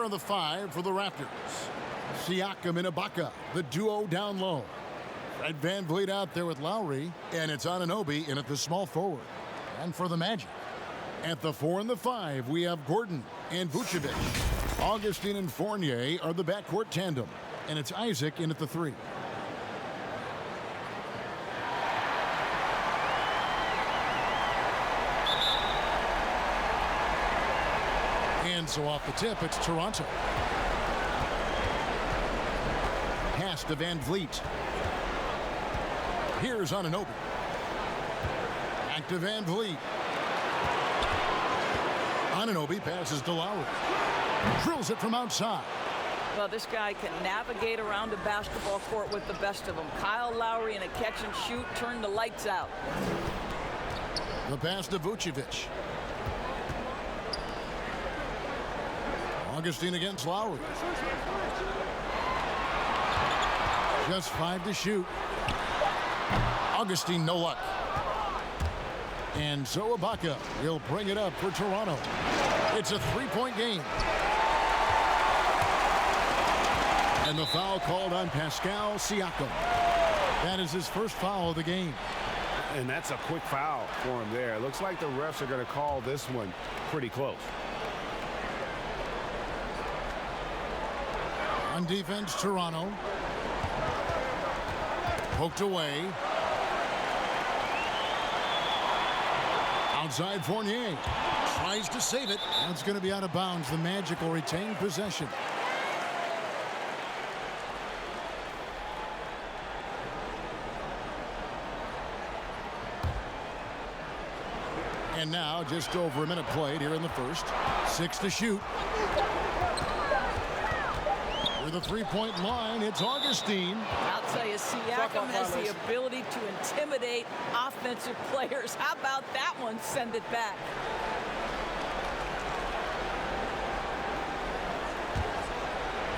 are the 5 for the Raptors. Siakam and Ibaka, the duo down low. Fred VanVleet out there with Lowry, and it's Anunoby in at the small forward. And for the Magic, at the 4 and the 5, we have Gordon and Vucevic. Augustine and Fournier are the backcourt tandem, and it's Isaac in at the 3. And so off the tip, it's Toronto. Pass to VanVleet. Here's Anunoby. Back to VanVleet. Anunoby passes to Lowry. Drills it from outside. Well, this guy can navigate around a basketball court with the best of them. Kyle Lowry in a catch and shoot, turn the lights out. The pass to Vucevic. Augustine against Lowry. Just 5 to shoot. Augustine, no luck. And so Ibaka will bring it up for Toronto. It's a 3-point game. And the foul called on Pascal Siakam. That is his first foul of the game. And that's a quick foul for him there. It looks like the refs are going to call this one pretty close. On defense, Toronto. Poked away. Outside Fournier. Tries to save it. That's going to be out of bounds. The Magic will retain possession. And now just over a minute played here in the first. 6 to shoot. To the three-point line, it's Augustine. I'll tell you, Siakam has the ability to intimidate offensive players. How about that one? Send it back.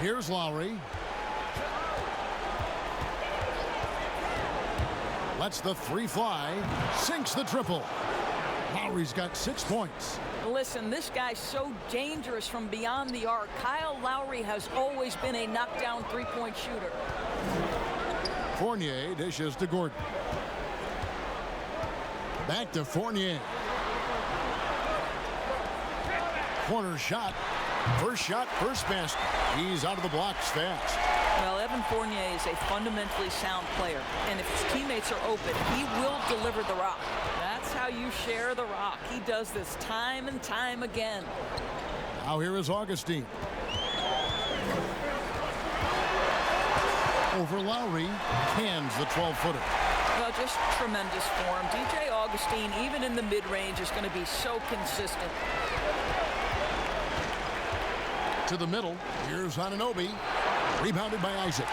Here's Lowry. Lets the 3 fly. Sinks the triple. Lowry's got 6 points. Listen, this guy's so dangerous from beyond the arc. Kyle Lowry has always been a knockdown three-point shooter. Fournier dishes to Gordon. Back to Fournier. Corner shot. First shot, first basket. He's out of the blocks fast. Well, Evan Fournier is a fundamentally sound player, and if his teammates are open, he will deliver the rock. That's how you share the rock. He does this time and time again. Now here is Augustine. Over Lowry, cans the 12-footer. Well, just tremendous form. DJ Augustine, even in the mid-range, is going to be so consistent. To the middle, here's Anunoby. Rebounded by Isaac.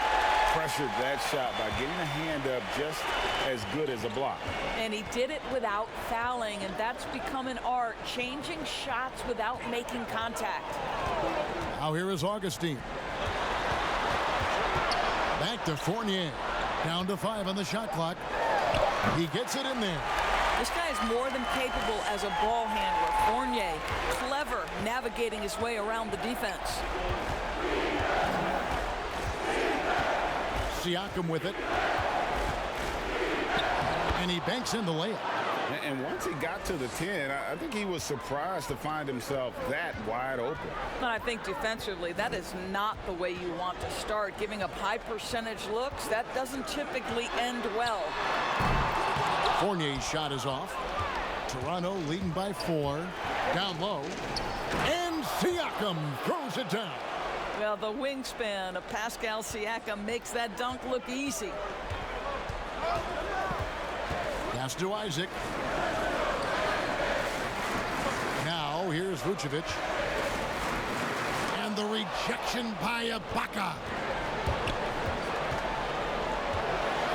Pressured that shot by getting a hand up just as good as a block. And he did it without fouling, and that's become an art, changing shots without making contact. Now here is Augustine. Back to Fournier. Down to 5 on the shot clock. He gets it in there. This guy is more than capable as a ball handler. Fournier, clever, navigating his way around the defense. Siakam with it. And he banks in the layup. And once he got to the 10, I think he was surprised to find himself that wide open. And I think defensively, that is not the way you want to start. Giving up high percentage looks, that doesn't typically end well. Fournier's shot is off. Toronto leading by 4. Down low. And Siakam throws it down. Well, the wingspan of Pascal Siakam makes that dunk look easy. Pass to Isaac. Now here's Vucevic. And the rejection by Ibaka.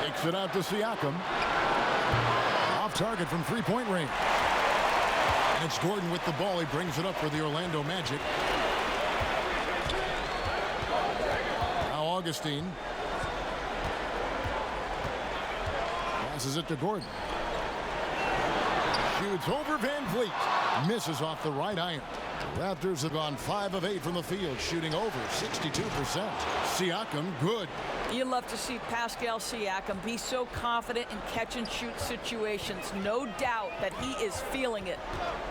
Takes it out to Siakam. Off target from three-point range. And it's Gordon with the ball. He brings it up for the Orlando Magic. Now Augustine. Passes it to Gordon. Shoots over VanVleet. Misses off the right iron. Raptors have gone 5 of 8 from the field, shooting over 62%. Siakam, good. You love to see Pascal Siakam be so confident in catch-and-shoot situations. No doubt that he is feeling it.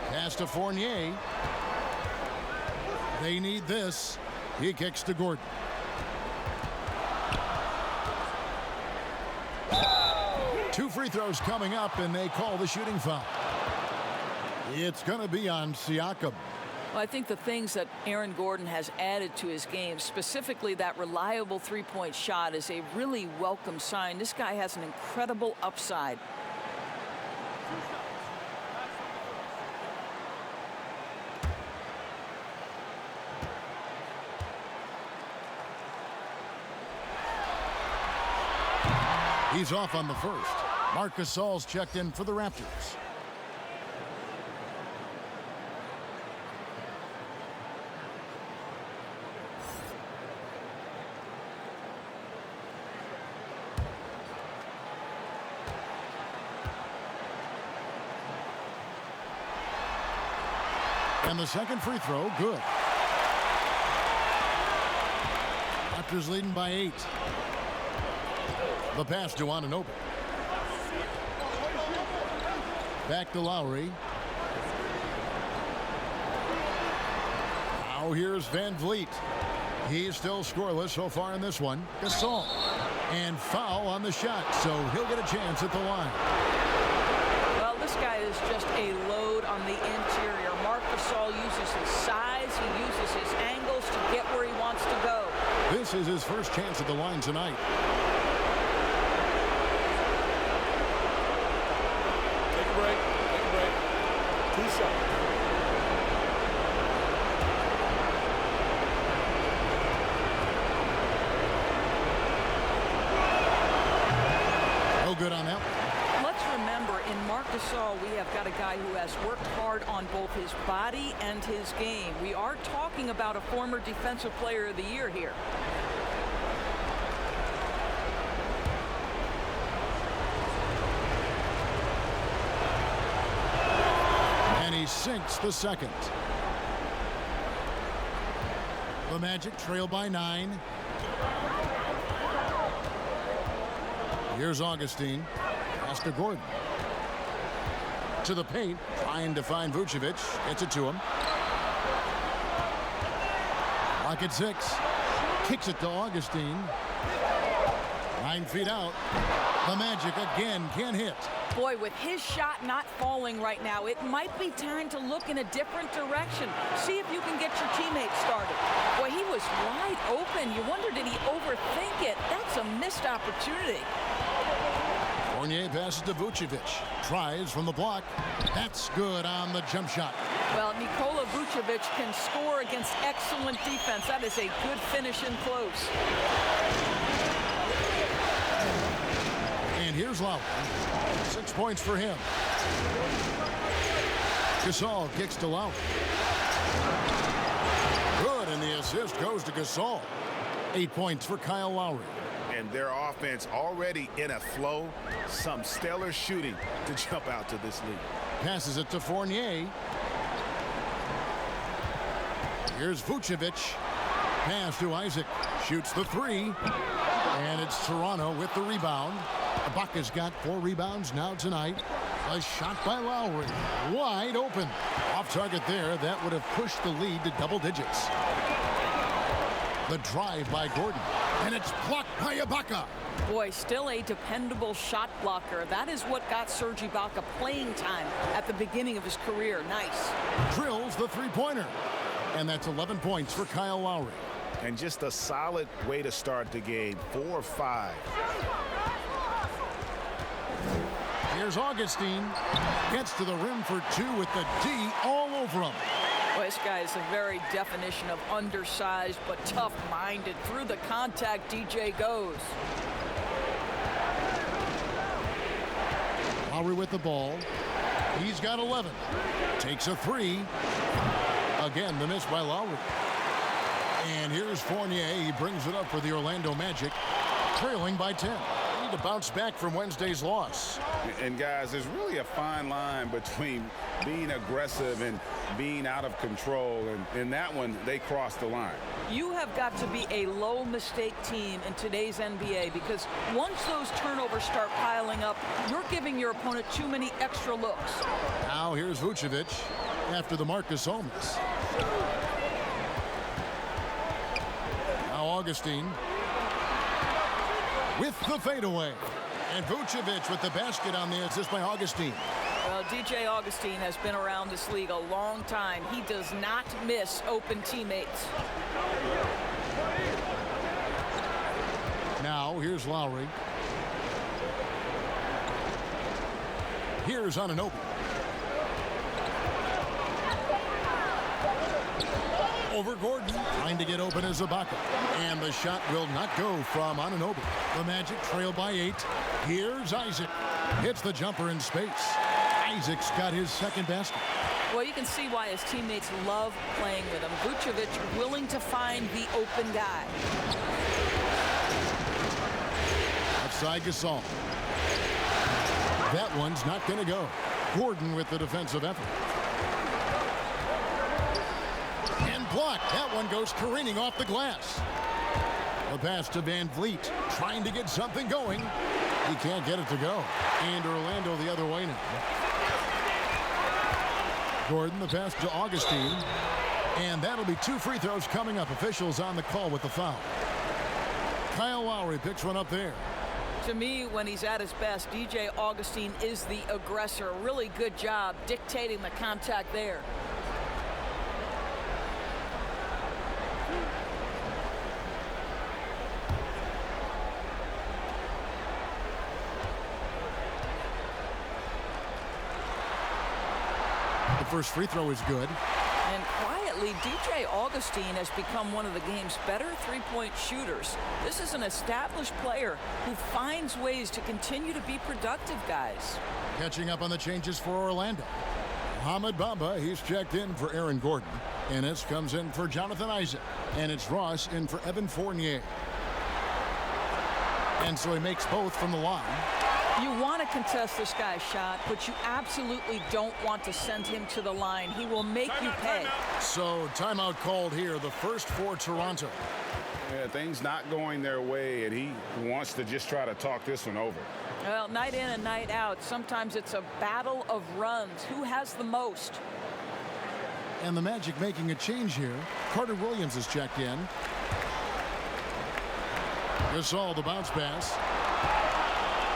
Pass to Fournier. They need this. He kicks to Gordon. Two free throws coming up, and they call the shooting foul. It's going to be on Siakam. Well, I think the things that Aaron Gordon has added to his game, specifically that reliable three-point shot, is a really welcome sign. This guy has an incredible upside. He's off on the first. Marc Gasol's checked in for the Raptors. And the second free throw, good. Raptors leading by 8. The pass to Anunoby. Back to Lowry. Now here's Van Vliet. He's still scoreless so far in this one. Gasol. And foul on the shot, so he'll get a chance at the line. Well, this guy is just a load on the interior. Marc Gasol uses his size, he uses his angles to get where he wants to go. This is his first chance at the line tonight. Take a break. 2 seconds. No good on that one. Let's remember, in Marc Gasol, we have got a guy who has worked hard on both his body and his game. We are talking about a former Defensive Player of the Year here. And he sinks the second. The Magic trail by 9. Here's Augustine. Pass to Gordon. To the paint, trying to find Vucevic. Gets it to him. Lock at 6. Kicks it to Augustine. 9 feet out. The Magic again can't hit. Boy, with his shot not falling right now, it might be time to look in a different direction. See if you can get your teammates started. Boy, he was wide open. You wonder, did he overthink it? That's a missed opportunity. Fournier passes to Vucevic. Tries from the block. That's good on the jump shot. Well, Nikola Vucevic can score against excellent defense. That is a good finish in close. And here's Lowry. 6 points for him. Gasol kicks to Lowry. Good, and the assist goes to Gasol. 8 points for Kyle Lowry. And their offense already in a flow. Some stellar shooting to jump out to this lead. Passes it to Fournier. Here's Vucevic. Pass to Isaac. Shoots the 3. And it's Toronto with the rebound. Ibaka's got 4 rebounds now tonight. A shot by Lowry. Wide open. Off target there. That would have pushed the lead to double digits. The drive by Gordon. And it's blocked by Ibaka. Boy, still a dependable shot blocker. That is what got Serge Ibaka playing time at the beginning of his career. Nice. Drills the three-pointer. And that's 11 points for Kyle Lowry. And just a solid way to start the game. 4-5. Here's Augustine. Gets to the rim for 2 with the D all over him. Well, this guy is the very definition of undersized but tough-minded. Through the contact, DJ goes. Lowry with the ball. He's got 11. Takes a 3. Again, the miss by Lowry. And here's Fournier. He brings it up for the Orlando Magic, trailing by 10. to bounce back from Wednesday's loss. And guys, there's really a fine line between being aggressive and being out of control. And in that one, they crossed the line. You have got to be a low mistake team in today's NBA, because once those turnovers start piling up, you're giving your opponent too many extra looks. Now here's Vucevic after the Marcus Holmes. Now Augustine with the fadeaway. And Vucevic with the basket on the assist by Augustine. Well, DJ Augustine has been around this league a long time. He does not miss open teammates. Now here's Lowry. Here's Anunoby. Over Gordon, trying to get open as Ibaka. And the shot will not go from Anunoby. The Magic trail by 8. Here's Isaac. Hits the jumper in space. Isaac's got his second basket. Well, you can see why his teammates love playing with him. Vucevic willing to find the open guy. Outside Gasol. That one's not going to go. Gordon with the defensive effort. And blocked. That one goes careening off the glass. The pass to Van Vliet, trying to get something going. He can't get it to go. And Orlando the other way now. Gordon, the pass to Augustine. And that'll be 2 free throws coming up. Officials on the call with the foul. Kyle Lowry picks one up there. To me, when he's at his best, DJ Augustine is the aggressor. Really good job dictating the contact there. The first free throw is good. And quietly, DJ Augustine has become one of the game's better three-point shooters. This is an established player who finds ways to continue to be productive, guys. Catching up on the changes for Orlando. Mohamed Bamba, he's checked in for Aaron Gordon. Ennis comes in for Jonathan Isaac. And it's Ross in for Evan Fournier. And so he makes both from the line. You want to contest this guy's shot, but you absolutely don't want to send him to the line. He will make you pay. So timeout called here, the first for Toronto. Yeah, things not going their way, and he wants to just try to talk this one over. Well, night in and night out, sometimes it's a battle of runs. Who has the most? And the Magic making a change here. Carter Williams is checked in. Gasol, the bounce pass.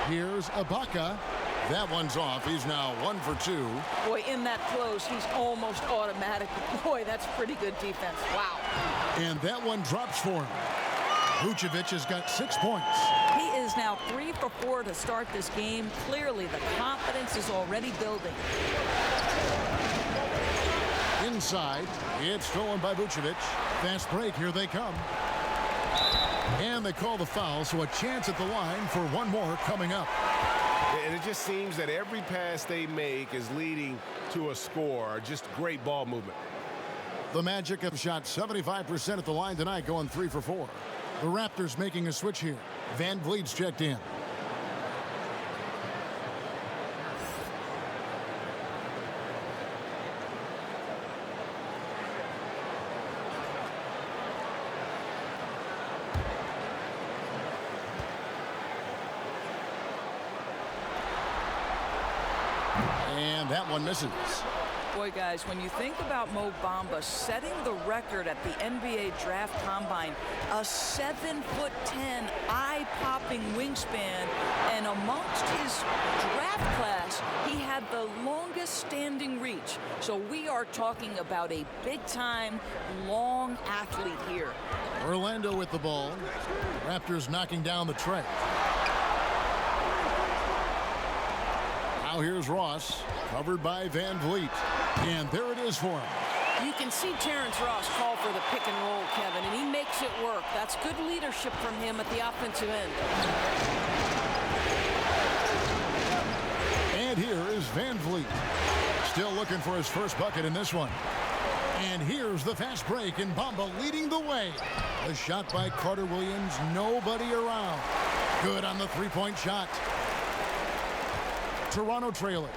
Here's Ibaka. That one's off. He's now 1 for 2. Boy, in that close, he's almost automatic. Boy, that's pretty good defense. Wow. And that one drops for him. Vucevic has got 6 points. He is now 3 for 4 to start this game. Clearly, the confidence is already building. Inside, it's stolen by Vucevic. Fast break, here they come. And they call the foul, so a chance at the line for one more coming up. And it just seems that every pass they make is leading to a score. Just great ball movement. The Magic have shot 75% at the line tonight, going 3 for 4. The Raptors making a switch here. Van Vliet's checked in. And that one misses. Boy, guys, when you think about Mo Bamba setting the record at the NBA Draft Combine, a 7'10", eye-popping wingspan, and amongst his draft class, he had the longest standing reach. So we are talking about a big-time, long athlete here. Orlando with the ball. Raptors knocking down the tray. Now here's Ross, covered by Van Vliet. And there it is for him. You can see Terrence Ross call for the pick and roll, Kevin, and he makes it work. That's good leadership from him at the offensive end. And here is Van Vliet. Still looking for his first bucket in this one. And here's the fast break, and Bamba leading the way. A shot by Carter Williams, nobody around. Good on the three-point shot. Toronto trailing.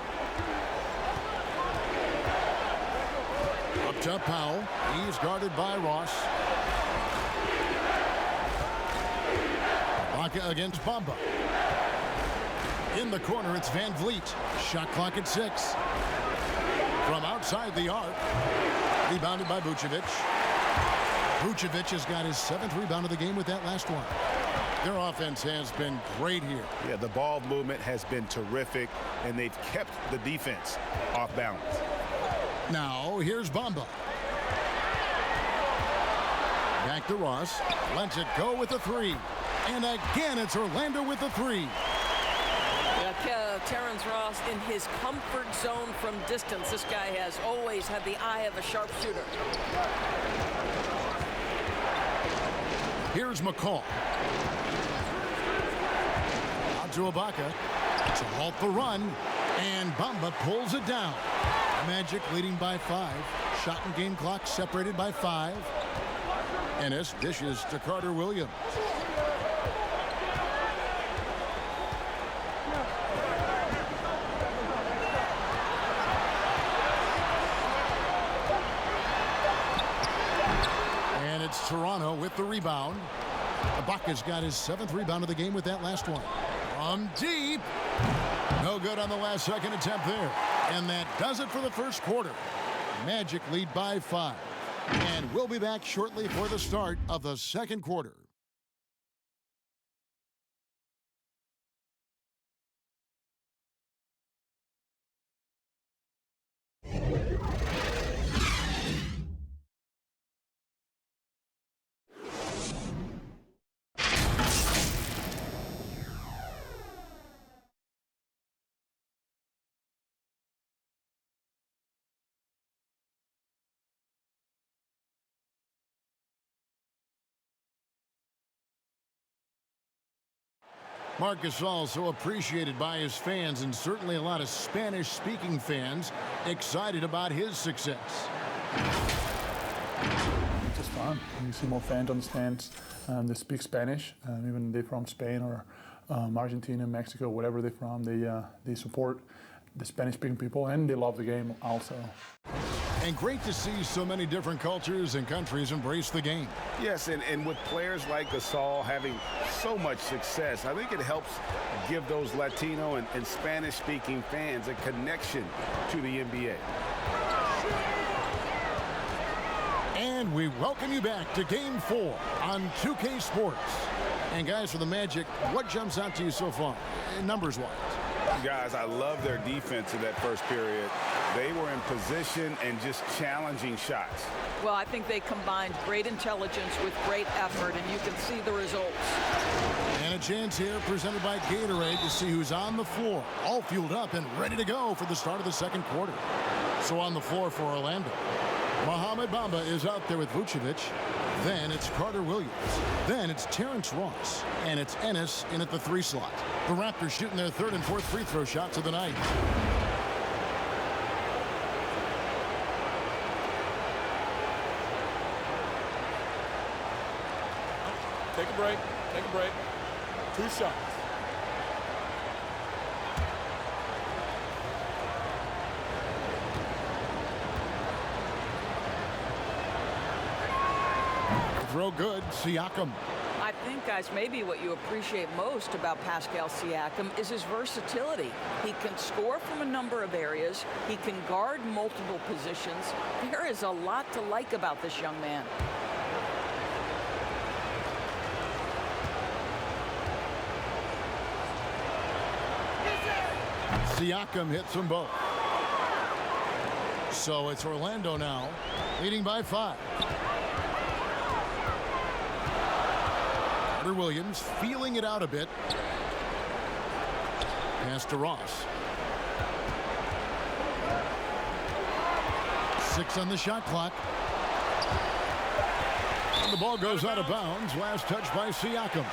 Up top, Powell. He's guarded by Ross. Ibaka against Bamba. In the corner, it's Van Vliet. Shot clock at 6. From outside the arc. Rebounded by Vucevic. Vucevic has got his 7th rebound of the game with that last one. Their offense has been great here. Yeah, the ball movement has been terrific, and they've kept the defense off balance. Now, here's Bamba. Back to Ross. Lets it go with a 3. And again, it's Orlando with a 3. Terrence Ross in his comfort zone from distance. This guy has always had the eye of a sharpshooter. Here's McCall. Out to Ibaka to halt the run. And Bamba pulls it down. Magic leading by 5. Shot and game clock separated by 5. Ennis dishes to Carter Williams. And it's Toronto with the rebound. Ibaka's got his 7th rebound of the game with that last one. From deep. No good on the last second attempt there. And that does it for the first quarter. Magic lead by 5. And we'll be back shortly for the start of the second quarter. Marcus also appreciated by his fans, and certainly a lot of Spanish-speaking fans excited about his success. It's just fun. You see more fans on the stands that speak Spanish, even they're from Spain or Argentina, Mexico, whatever they're from. They support the Spanish-speaking people, and they love the game also. And great to see so many different cultures and countries embrace the game. Yes, and with players like Gasol having so much success, I think it helps give those Latino and Spanish-speaking fans a connection to the NBA. And we welcome you back to Game 4 on 2K Sports. And guys, for the Magic, what jumps out to you so far, numbers-wise? Guys, I love their defense in that first period. They were in position and just challenging shots. Well, I think they combined great intelligence with great effort, and you can see the results. And a chance here presented by Gatorade to see who's on the floor, all fueled up and ready to go for the start of the second quarter. So on the floor for Orlando, Mohamed Bamba is out there with Vucevic. Then it's Carter Williams. Then it's Terrence Ross. And it's Ennis in at the 3 slot. The Raptors shooting their 3rd and 4th free throw shots of the night. Take a break. Take a break. 2 shots. Throw good, Siakam. I think, guys, maybe what you appreciate most about Pascal Siakam is his versatility. He can score from a number of areas. He can guard multiple positions. There is a lot to like about this young man. Siakam hits them both. So it's Orlando now, leading by 5. Carter Williams feeling it out a bit. Pass to Ross. 6 on the shot clock. And the ball goes out of bounds. Last touch by Siakam.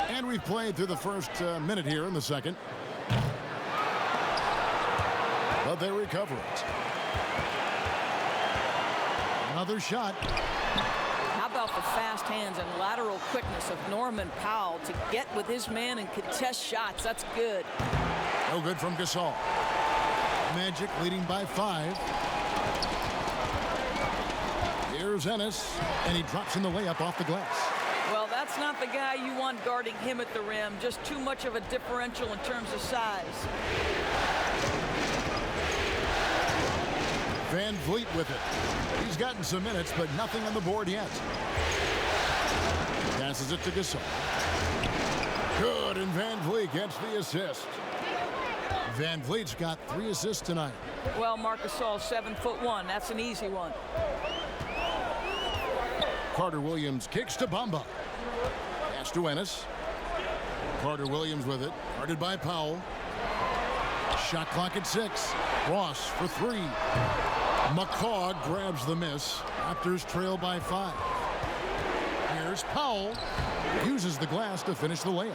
And we've played through the first minute here in the second. But they recover it. Another shot. How about the fast hands and lateral quickness of Norman Powell to get with his man and contest shots? That's good. No good from Gasol. Magic leading by 5. Here's Ennis, and he drops in the layup off the glass. Well, that's not the guy you want guarding him at the rim. Just too much of a differential in terms of size. Van Vliet with it. He's gotten some minutes, but nothing on the board yet. Passes it to Gasol. Good, and Van Vliet gets the assist. Van Vliet's got 3 assists tonight. Well, Marc Gasol, 7'1". That's an easy one. Carter Williams kicks to Bamba. Pass to Ennis. Carter Williams with it. Guarded by Powell. Shot clock at 6. Ross for 3. McCaw grabs the miss. Raptors trail by 5. Here's Powell. Uses the glass to finish the layup.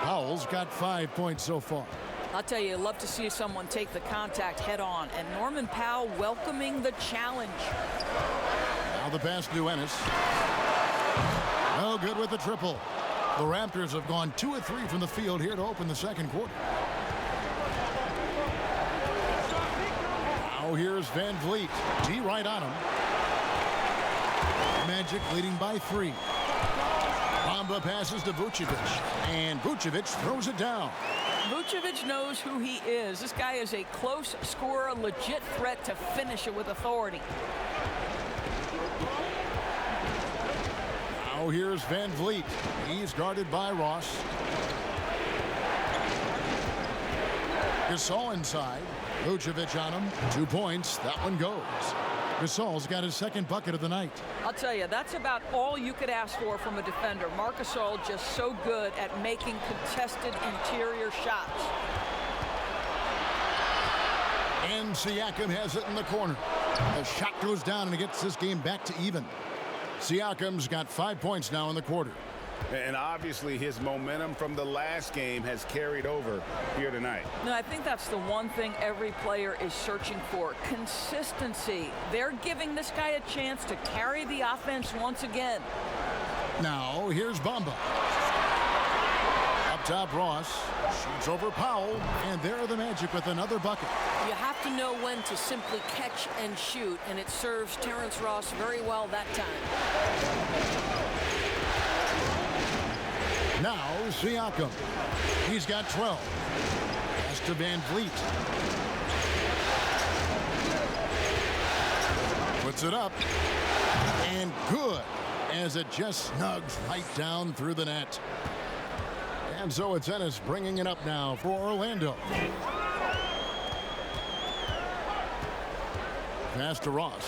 Powell's got 5 points so far. I'll tell you, love to see someone take the contact head on. And Norman Powell welcoming the challenge. Now the pass to Ennis. No good with the triple. The Raptors have gone 2 of 3 from the field here to open the second quarter. Now here's Van Vliet. G right on him. Magic leading by 3. Bamba passes to Vucevic, and Vucevic throws it down. Vucevic knows who he is. This guy is a close scorer, legit threat to finish it with authority. Now here's Van Vliet. He's guarded by Ross. Gasol inside. Vucevic on him. 2 points. That one goes. Gasol's got his second bucket of the night. I'll tell you, that's about all you could ask for from a defender. Marc Gasol just so good at making contested interior shots. And Siakam has it in the corner. The shot goes down and it gets this game back to even. Siakam's got 5 points now in the quarter. And obviously his momentum from the last game has carried over here tonight. No, I think that's the one thing every player is searching for. Consistency. They're giving this guy a chance to carry the offense once again. Now here's Bamba. Up top, Ross shoots over Powell, and there are the Magic with another bucket. You have to know when to simply catch and shoot, and it serves Terrence Ross very well that time. Now Siakam. He's got 12. Pass to Van Vliet. Puts it up. And good, as it just snugs right down through the net. And so it's Ennis bringing it up now for Orlando. Pass to Ross.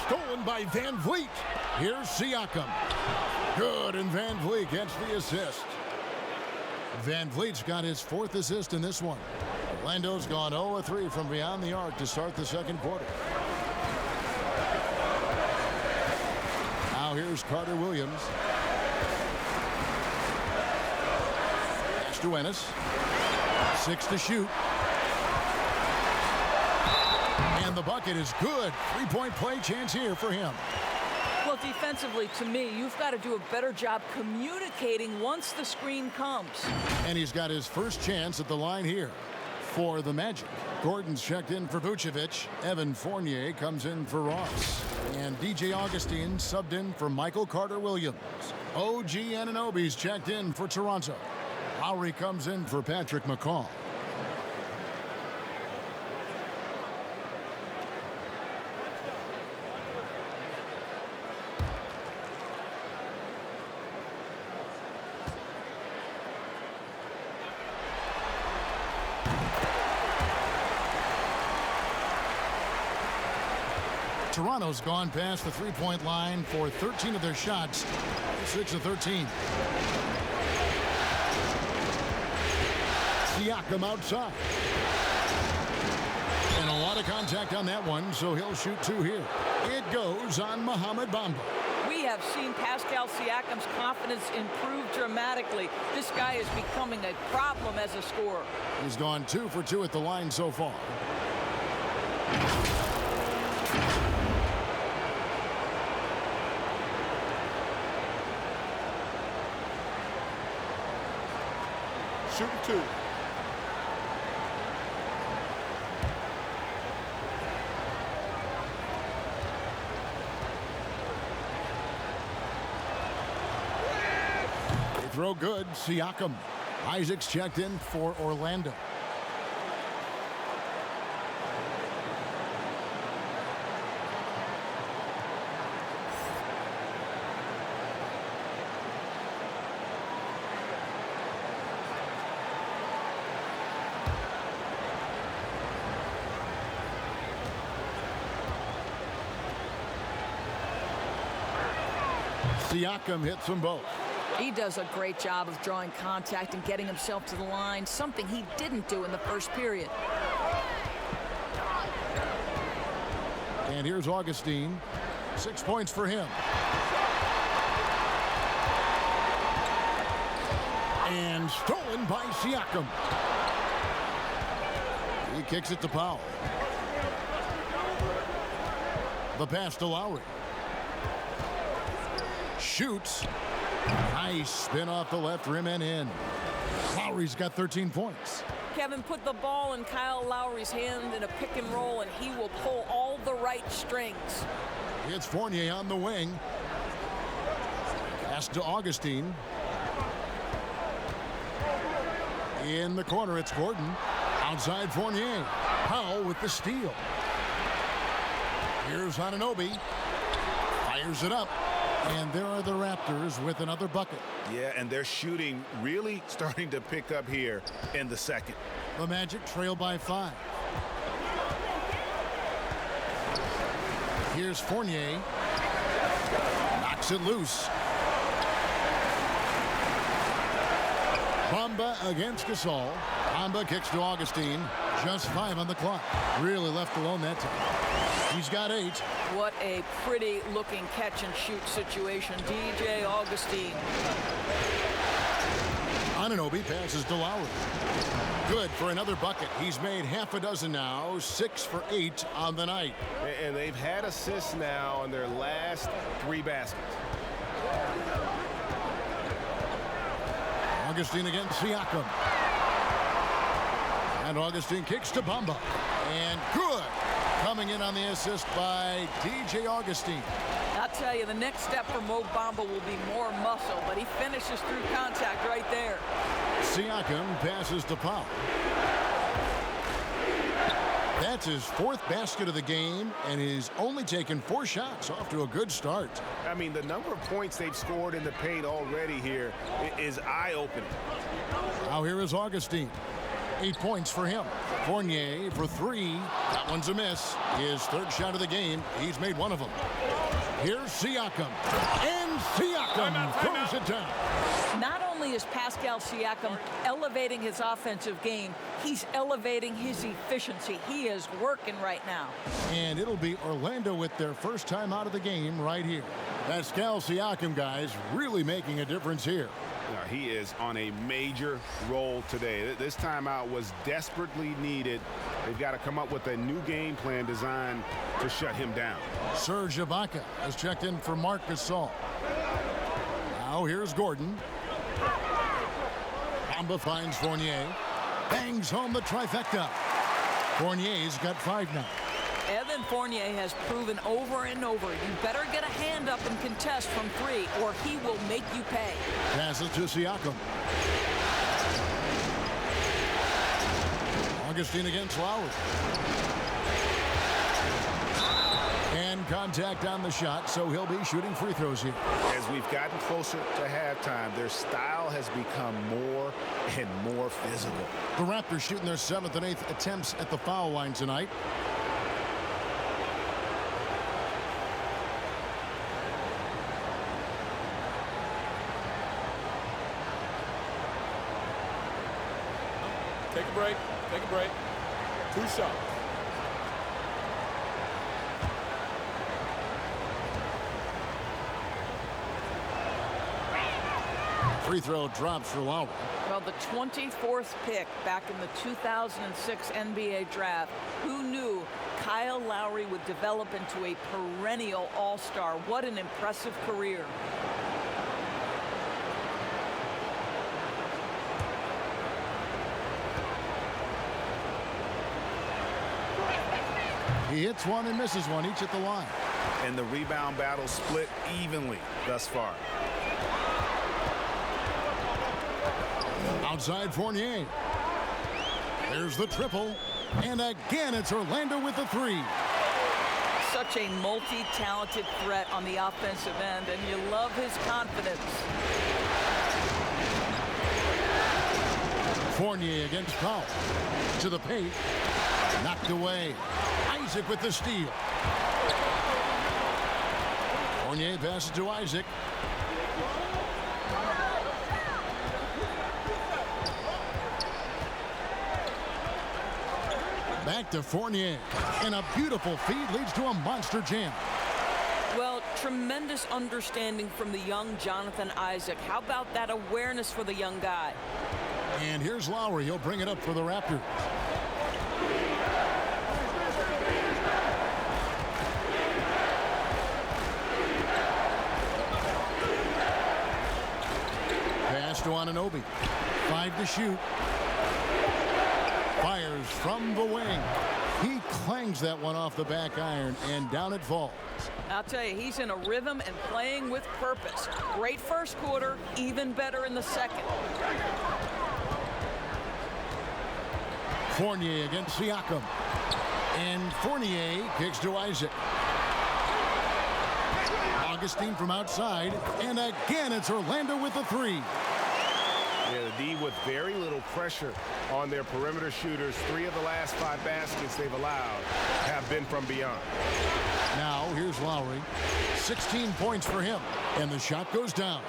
Stolen by Van Vliet. Here's Siakam. Good, and Van Vliet gets the assist. Van Vliet's got his 4th assist in this one. Orlando's gone 0-3 from beyond the arc to start the second quarter. Now here's Carter Williams. Pass to Ennis. 6 to shoot. And the bucket is good. 3-point play chance here for him. Well, defensively, to me, you've got to do a better job communicating once the screen comes. And he's got his first chance at the line here for the Magic. Gordon's checked in for Vucevic. Evan Fournier comes in for Ross. And DJ Augustine subbed in for Michael Carter Williams. OG Anunoby's checked in for Toronto. Lowry comes in for Patrick McCaw. Toronto's gone past the 3-point line for 13 of their shots, 6 of 13. Siakam outside. And a lot of contact on that one, so he'll shoot 2 here. It goes on Mohamed Bamba. We have seen Pascal Siakam's confidence improve dramatically. This guy is becoming a problem as a scorer. He's gone 2 for 2 at the line so far. shooting 2. They throw good. Siakam. Isaac's checked in for Orlando. Siakam hits them both. He does a great job of drawing contact and getting himself to the line, something he didn't do in the first period. And here's Augustine. 6 points for him. And stolen by Siakam. He kicks it to Powell. The pass to Lowry. Shoots. Nice spin off the left rim and in. Lowry's got 13 points. Kevin, put the ball in Kyle Lowry's hand in a pick and roll, and he will pull all the right strings. It's Fournier on the wing. Pass to Augustine. In the corner, it's Gordon. Outside Fournier. Powell with the steal. Here's Anunoby. Fires it up. And there are the Raptors with another bucket. Yeah, and their shooting really starting to pick up here in the second. The Magic trail by 5. Here's Fournier. Knocks it loose. Bamba against Gasol. Bamba kicks to Augustine. Just 5 on the clock. Really left alone that time. He's got 8. What a pretty looking catch and shoot situation. DJ Augustine. Anunoby passes to Lowry. Good for another bucket. He's made half a dozen now. 6 for 8 on the night. And they've had assists now in their last 3 baskets. Augustine against Siakam. And Augustine kicks to Bamba. And good. Coming in on the assist by DJ Augustine. I'll tell you, the next step for Mo Bamba will be more muscle, but he finishes through contact right there. Siakam passes to Powell. That's his 4th basket of the game, and he's only taken 4 shots. Off to a good start. I mean, the number of points they've scored in the paint already here is eye-opening. Now here is Augustine. 8 points for him. Fournier for 3. That one's a miss. His 3rd shot of the game. He's made 1 of them. Here's Siakam. And Siakam throws it down. Not only is Pascal Siakam elevating his offensive game, he's elevating his efficiency. He is working right now. And it'll be Orlando with their first time out of the game right here. Pascal Siakam, guys, really making a difference here. He is on a major role today. This timeout was desperately needed. They've got to come up with a new game plan designed to shut him down. Serge Ibaka has checked in for Marc Gasol. Now here's Gordon. Bamba finds Fournier. Bangs home the trifecta. Fournier's got 5 now. Evan Fournier has proven over and over, you better get a hand up and contest from 3, or he will make you pay. Passes to Siakam. Augustine against Lowry. And contact on the shot, so he'll be shooting free throws here. As we've gotten closer to halftime, their style has become more and more physical. The Raptors shooting their 7th and 8th attempts at the foul line tonight. Take a break. Take a break. 2 shots. Free throw drops for Lowry. Well, the 24th pick back in the 2006 NBA draft. Who knew Kyle Lowry would develop into a perennial all-star? What an impressive career. He hits one and misses one, each at the line. And the rebound battle split evenly thus far. Outside Fournier. There's the triple. And again, it's Orlando with the three. Such a multi-talented threat on the offensive end, and you love his confidence. Fournier against Powell. To the paint. Knocked away. Isaac with the steal. Fournier passes to Isaac. Back to Fournier. And a beautiful feed leads to a monster jam. Well, tremendous understanding from the young Jonathan Isaac. How about that awareness for the young guy? And here's Lowry. He'll bring it up for the Raptors. Pass to Anunoby. 5 to shoot. Fires from the wing. He clangs that one off the back iron, and down it falls. I'll tell you, he's in a rhythm and playing with purpose. Great first quarter, even better in the second. Fournier against Siakam. And Fournier kicks to Isaac. Augustine from outside. And again, it's Orlando with the three. Yeah, the D with very little pressure on their perimeter shooters. 3 of the last 5 baskets they've allowed have been from beyond. Now, here's Lowry. 16 points for him. And the shot goes down.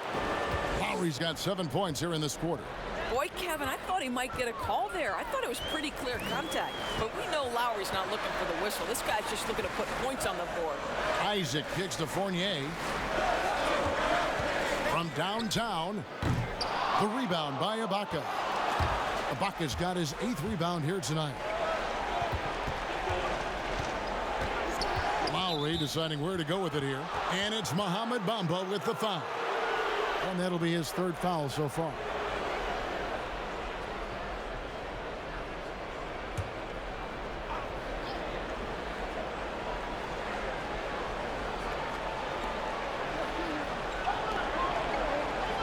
Lowry's got 7 points here in this quarter. Boy, Kevin, I thought he might get a call there. I thought it was pretty clear contact. But we know Lowry's not looking for the whistle. This guy's just looking to put points on the board. Isaac kicks to Fournier. From downtown. The rebound by Ibaka. Ibaka's got his 8th rebound here tonight. Lowry deciding where to go with it here. And it's Mohamed Bamba with the foul. And that'll be his 3rd foul so far.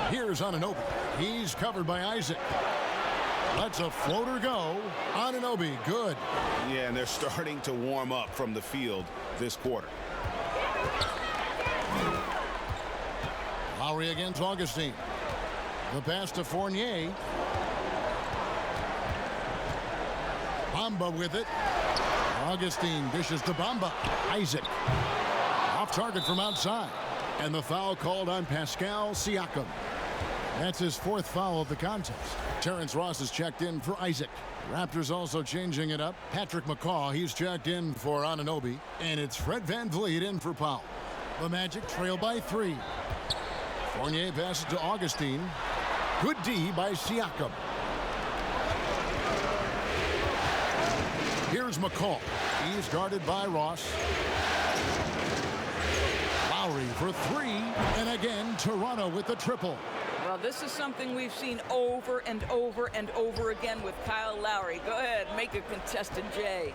Here's Anunoby. He's covered by Isaac. Lets a floater go. Anunoby, good. Yeah, and they're starting to warm up from the field this quarter. Lowry against Augustine. The pass to Fournier. Bamba with it. Augustine dishes to Bamba. Isaac. Off target from outside. And the foul called on Pascal Siakam. That's his 4th foul of the contest. Terrence Ross is checked in for Isaac. Raptors also changing it up. Patrick McCaw, he's checked in for Anunoby. And it's Fred VanVleet in for Powell. The Magic trail by 3. Fournier passes to Augustine. Good D by Siakam. Here's McCaw. He's guarded by Ross. Lowry for 3. And again, Toronto with the triple. Well, this is something we've seen over and over and over again with Kyle Lowry. Go ahead, make a contested J.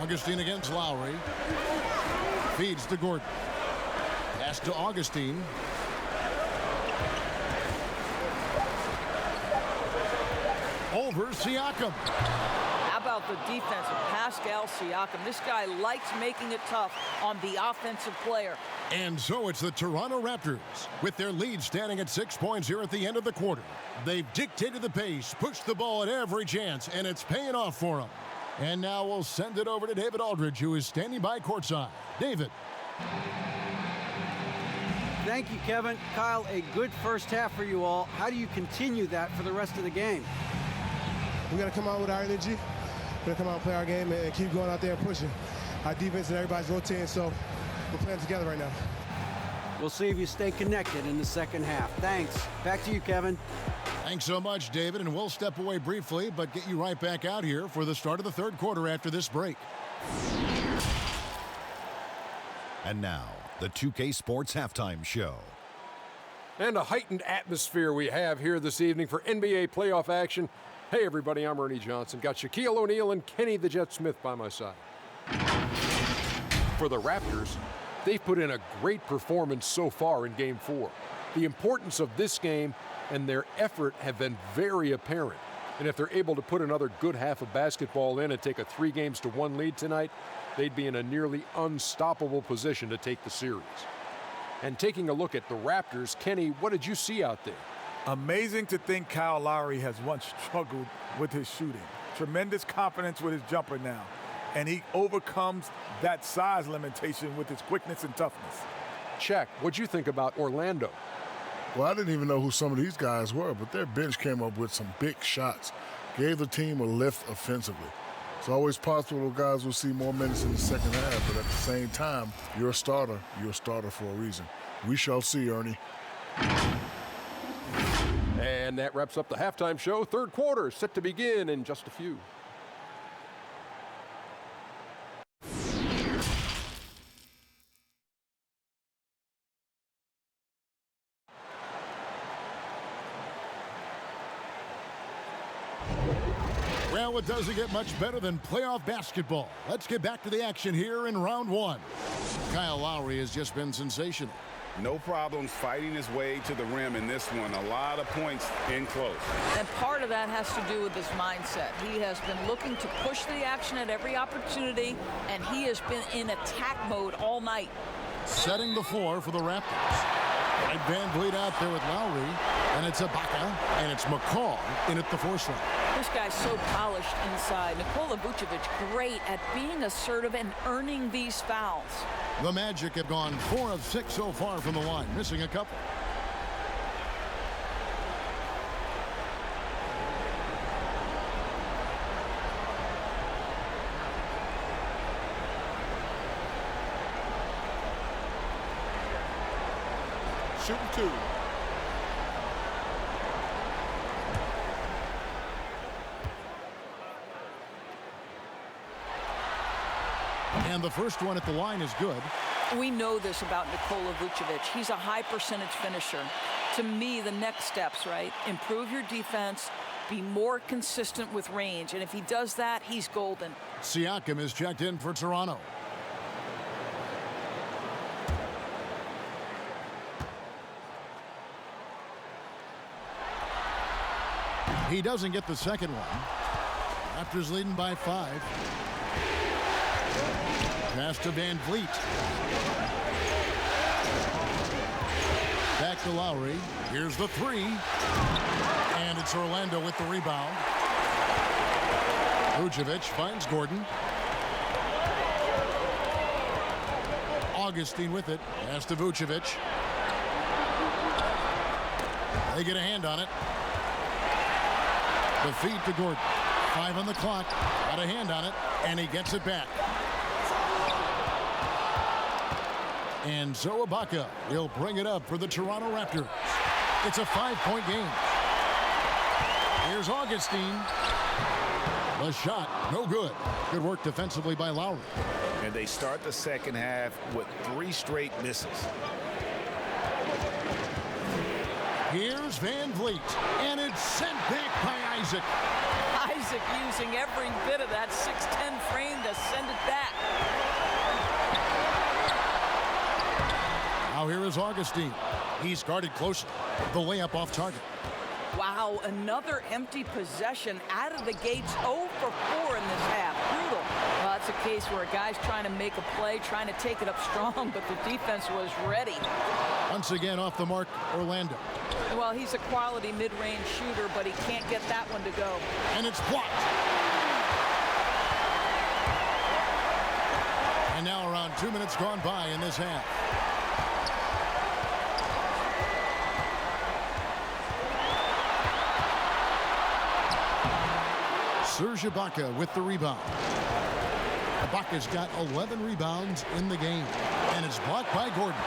Augustine against Lowry. Feeds to Gordon. Pass to Augustine. Over Siakam. How about the defense of Pascal Siakam? This guy likes making it tough on the offensive player. And so it's the Toronto Raptors with their lead standing at 6 points here at the end of the quarter. They've dictated the pace, pushed the ball at every chance, and it's paying off for them. And now we'll send it over to David Aldridge, who is standing by courtside. David. Thank you, Kevin. Kyle, a good first half for you all. How do you continue that for the rest of the game? We got to come out with our energy. We're going to come out and play our game and keep going out there and pushing. Our defense and everybody's rotating, so we're playing together right now. We'll see if you stay connected in the second half. Thanks. Back to you, Kevin. Thanks so much, David, and we'll step away briefly, but get you right back out here for the start of the 3rd quarter after this break. And now, the 2K Sports Halftime Show. And a heightened atmosphere we have here this evening for NBA playoff action Hey everybody, I'm Ernie Johnson. Got Shaquille O'Neal and Kenny the Jet Smith by my side. For the Raptors, they've put in a great performance so far in Game 4. The importance of this game and their effort have been very apparent. And if they're able to put another good half of basketball in and take a 3-1 lead tonight, they'd be in a nearly unstoppable position to take the series. And taking a look at the Raptors, Kenny, what did you see out there? Amazing to think Kyle Lowry has once struggled with his shooting. Tremendous confidence with his jumper now. And he overcomes that size limitation with his quickness and toughness. Check. What'd you think about Orlando? Well, I didn't even know who some of these guys were, but their bench came up with some big shots. Gave the team a lift offensively. It's always possible those guys will see more minutes in the second half, but at the same time, you're a starter for a reason. We shall see, Ernie. And that wraps up the halftime show. Third quarter set to begin in just a few. Well, it doesn't get much better than playoff basketball. Let's get back to the action here in round one. Kyle Lowry has just been sensational. No problems fighting his way to the rim in this one. A lot of points in close. And part of that has to do with his mindset. He has been looking to push the action at every opportunity, and he has been in attack mode all night. Setting the floor for the Raptors. Right, Van Vliet out there with Lowry, and it's Ibaka, and it's McCall in at the 4 slot. This guy's so polished inside. Nikola Vucevic, great at being assertive and earning these fouls. The Magic have gone 4 of 6 so far from the line, missing a couple. Shooting 2. And the first one at the line is good. We know this about Nikola Vucevic. He's a high percentage finisher. To me, the next steps, right? Improve your defense, be more consistent with range. And if he does that, he's golden. Siakam is checked in for Toronto. He doesn't get the second one. Raptors leading by 5. Pass to Van Vliet. Back to Lowry. Here's the 3. And it's Orlando with the rebound. Vucevic finds Gordon. Augustine with it. Pass to Vucevic. They get a hand on it. The feed to Gordon. 5 on the clock. Got a hand on it. And he gets it back. And so Ibaka will bring it up for the Toronto Raptors. It's a 5-point game. Here's Augustine. The shot, no good. Good work defensively by Lowry. And they start the second half with 3 straight misses. Here's Van Vliet. And it's sent back by Isaac. Isaac using every bit of that 6'10" frame to send it back. Now here is Augustine. He's guarded closely. The layup off target. Wow, another empty possession out of the gates. 0 for 4 in this half. Brutal. Well, that's a case where a guy's trying to make a play, trying to take it up strong, but the defense was ready. Once again off the mark, Orlando. Well, he's a quality mid-range shooter, but he can't get that one to go. And it's blocked. And now around 2 minutes gone by in this half. Serge Ibaka with the rebound. Ibaka's got 11 rebounds in the game, and it's blocked by Gordon.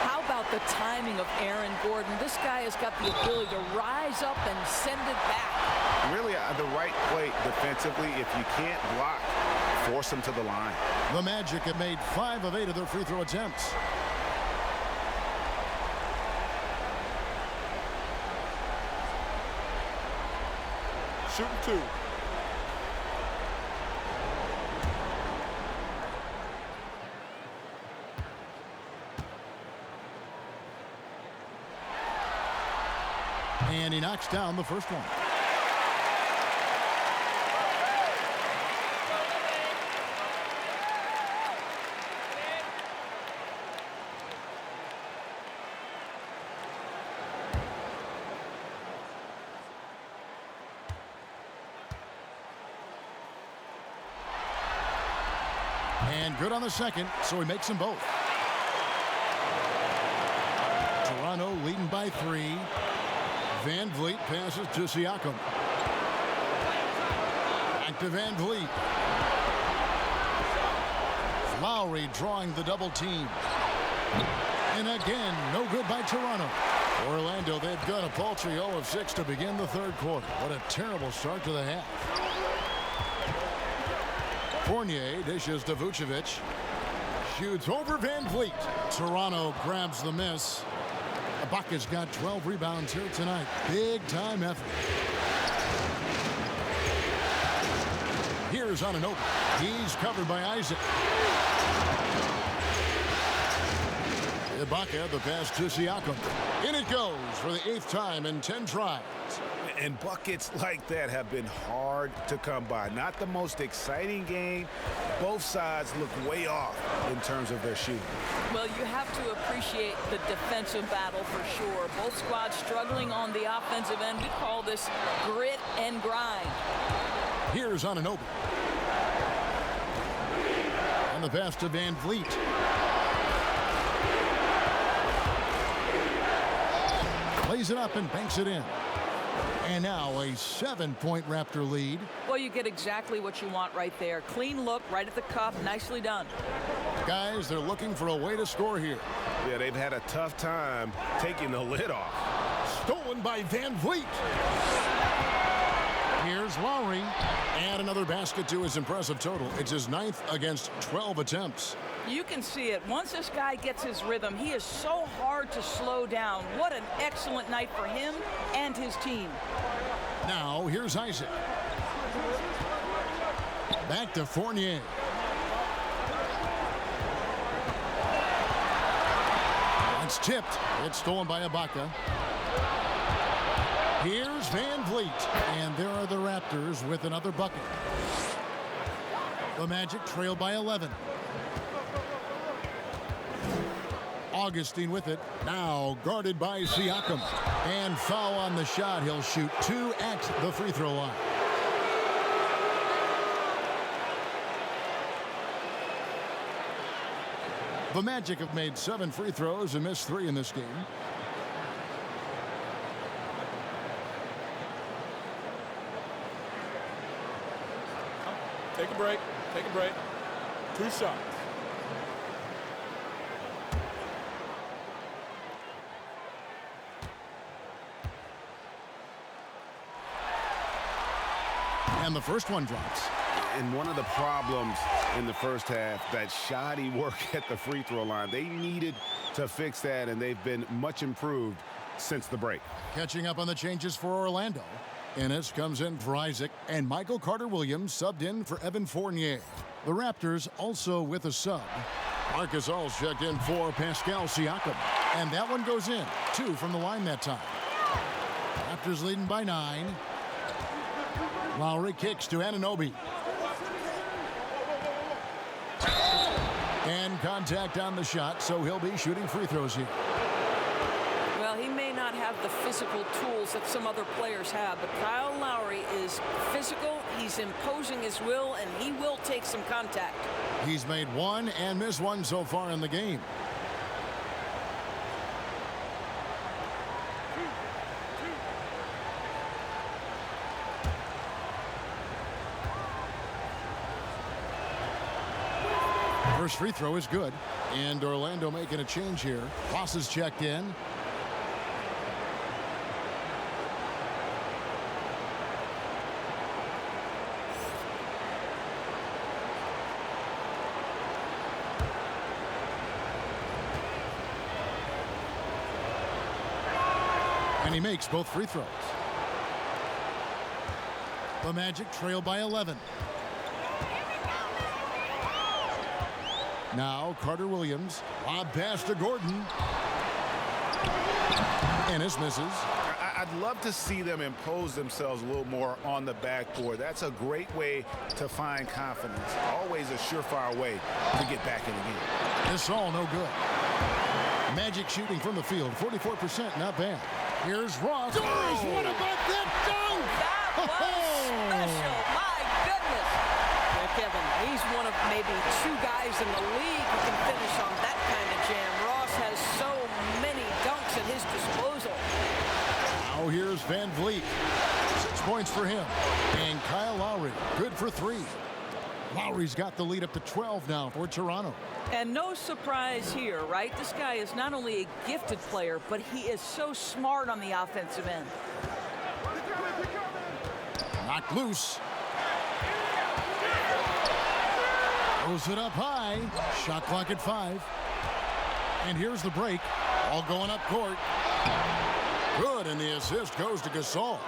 How about the timing of Aaron Gordon? This guy has got the ability to rise up and send it back. Really the right play defensively. If you can't block, force him to the line. The Magic have made 5 of 8 of their free throw attempts. shooting 2. And he knocks down the first one. And good on the second, so he makes them both. Toronto leading by 3. Van Vliet passes to Siakam. Back to Van Vliet. Lowry drawing the double team. And again, no good by Toronto. Orlando, they've got a paltry 0 of 6 to begin the third quarter. What a terrible start to the half. Fournier dishes to Vucevic. Shoots over Van Vliet. Toronto grabs the miss. Ibaka's got 12 rebounds here tonight. Big time effort. Here's Anunoby. He's covered by Isaac. Ibaka, the pass to Siakam. In it goes for the 8th time in 10 tries. And buckets like that have been hard to come by. Not the most exciting game. Both sides look way off in terms of their shooting. Well, you have to appreciate the defensive battle for sure. Both squads struggling on the offensive end. We call this grit and grind. Here's Anunoby. On the pass to Van Vliet. Plays it up and banks it in. And now a 7-point Raptor lead. Well, you get exactly what you want right there. Clean look, right at the cup. Nicely done. Guys, they're looking for a way to score here. Yeah, they've had a tough time taking the lid off. Stolen by Van Vliet. Here's Lowry. And another basket to his impressive total. It's his 9th against 12 attempts. You can see it. Once this guy gets his rhythm, he is so hard to slow down. What an excellent night for him and his team. Now, here's Isaac. Back to Fournier. It's tipped. It's stolen by Ibaka. Here's Van Vliet. And there are the Raptors with another bucket. The Magic trail by 11. Augustine with it. Now guarded by Siakam. And foul on the shot. He'll shoot 2 at the free throw line. The Magic have made 7 free throws and missed 3 in this game. Take a break. Take a break. 2 shots. And the first one drops. And one of the problems in the first half, that shoddy work at the free throw line. They needed to fix that, and they've been much improved since the break. Catching up on the changes for Orlando. Ennis comes in for Isaac, and Michael Carter-Williams subbed in for Evan Fournier. The Raptors also with a sub. Marcus Alls checked in for Pascal Siakam. And that one goes in. 2 from the line that time. Raptors leading by 9. Lowry kicks to Anunoby. And contact on the shot, so he'll be shooting free throws here. Well, he may not have the physical tools that some other players have, but Kyle Lowry is physical, he's imposing his will, and he will take some contact. He's made 1 and missed 1 so far in the game. First free throw is good. And Orlando making a change here. Ross is checked in. And he makes both free throws. The Magic trail by 11. Now Carter Williams. Lob pass to Gordon. Ennis misses. I'd love to see them impose themselves a little more on the backboard. That's a great way to find confidence. Always a surefire way to get back in the game. This all no good. Magic shooting from the field, 44%, not bad. Here's Ross. Oh. What about that dunk? That was special. My goodness. Yeah, Kevin, he's one of maybe 2 guys in the league who can finish on that kind of jam. Ross has so many dunks at his disposal. Now here's Van Vliet. 6 points for him. And Kyle Lowry, good for 3. Lowry's got the lead up to 12 now for Toronto. And no surprise here, right? This guy is not only a gifted player, but he is so smart on the offensive end. Knocked loose. Throws it up high. Shot clock at 5. And here's the break. All going up court. Good, and the assist goes to Gasol.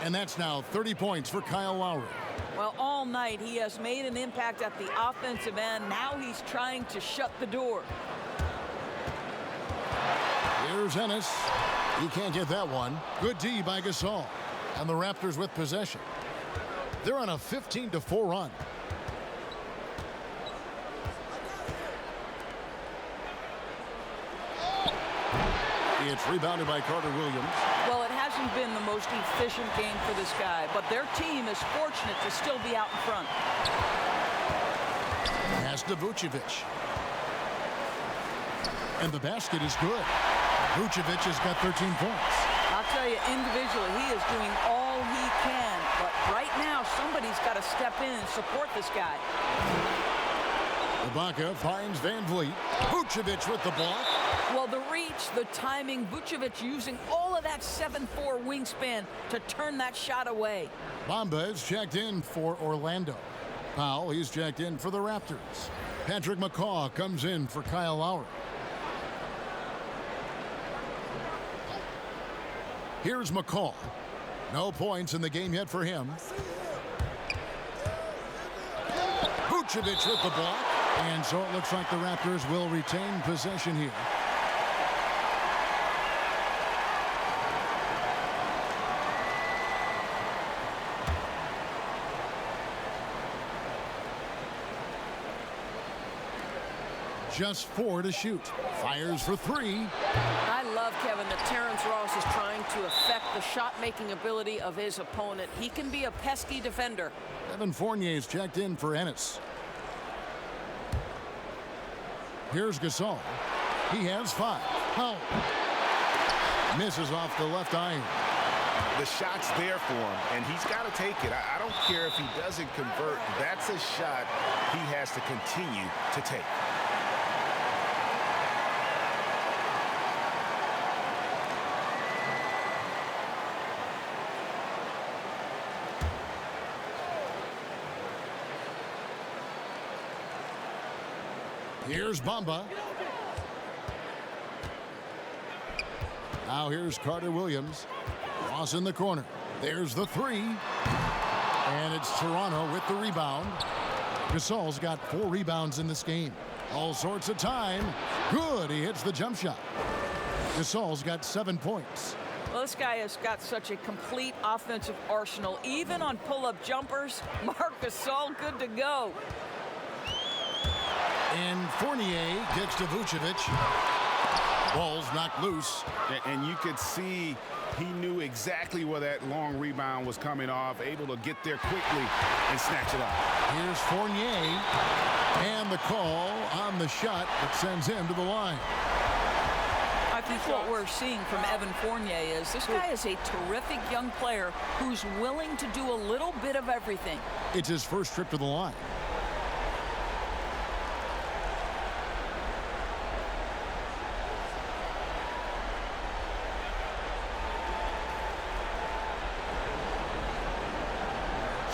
And that's now 30 points for Kyle Lowry. Well, all night he has made an impact at the offensive end. Now he's trying to shut the door. Here's Ennis. He can't get that one. Good D by Gasol. And the Raptors with possession. They're on a 15-4 run. It's rebounded by Carter Williams. Well, it hasn't been the most efficient game for this guy, but their team is fortunate to still be out in front. Pass to Vucevic. And the basket is good. Vucevic has got 13 points. I'll tell you, individually, he is doing all he can, but right now, somebody's got to step in and support this guy. Ibaka finds Van Vliet. Vucevic with the block. Well, the reach, the timing, Vucevic using all of that 7'4" wingspan to turn that shot away. Bamba is checked in for Orlando. Powell, he's checked in for the Raptors. Patrick McCaw comes in for Kyle Lowry. Here's McCaw. No points in the game yet for him. Vucevic with the block. And so it looks like the Raptors will retain possession here. Just 4 to shoot. Fires for 3. I love, Kevin, that Terrence Ross is trying to affect the shot-making ability of his opponent. He can be a pesky defender. Evan Fournier's checked in for Ennis. Here's Gasol. He has 5. Oh. Misses off the left iron. The shot's there for him, and he's got to take it. I don't care if he doesn't convert. That's a shot he has to continue to take. Here's Bamba. Now here's Carter Williams. Ross in the corner. There's the 3. And it's Toronto with the rebound. Gasol's got 4 rebounds in this game. All sorts of time. Good. He hits the jump shot. Gasol's got 7 points. Well, this guy has got such a complete offensive arsenal. Even on pull-up jumpers, Marc Gasol good to go. And Fournier kicks to Vucevic. Ball's knocked loose. And you could see he knew exactly where that long rebound was coming off, able to get there quickly and snatch it up. Here's Fournier. And the call on the shot that sends him to the line. I think what we're seeing from Evan Fournier is this guy is a terrific young player who's willing to do a little bit of everything. It's his first trip to the line.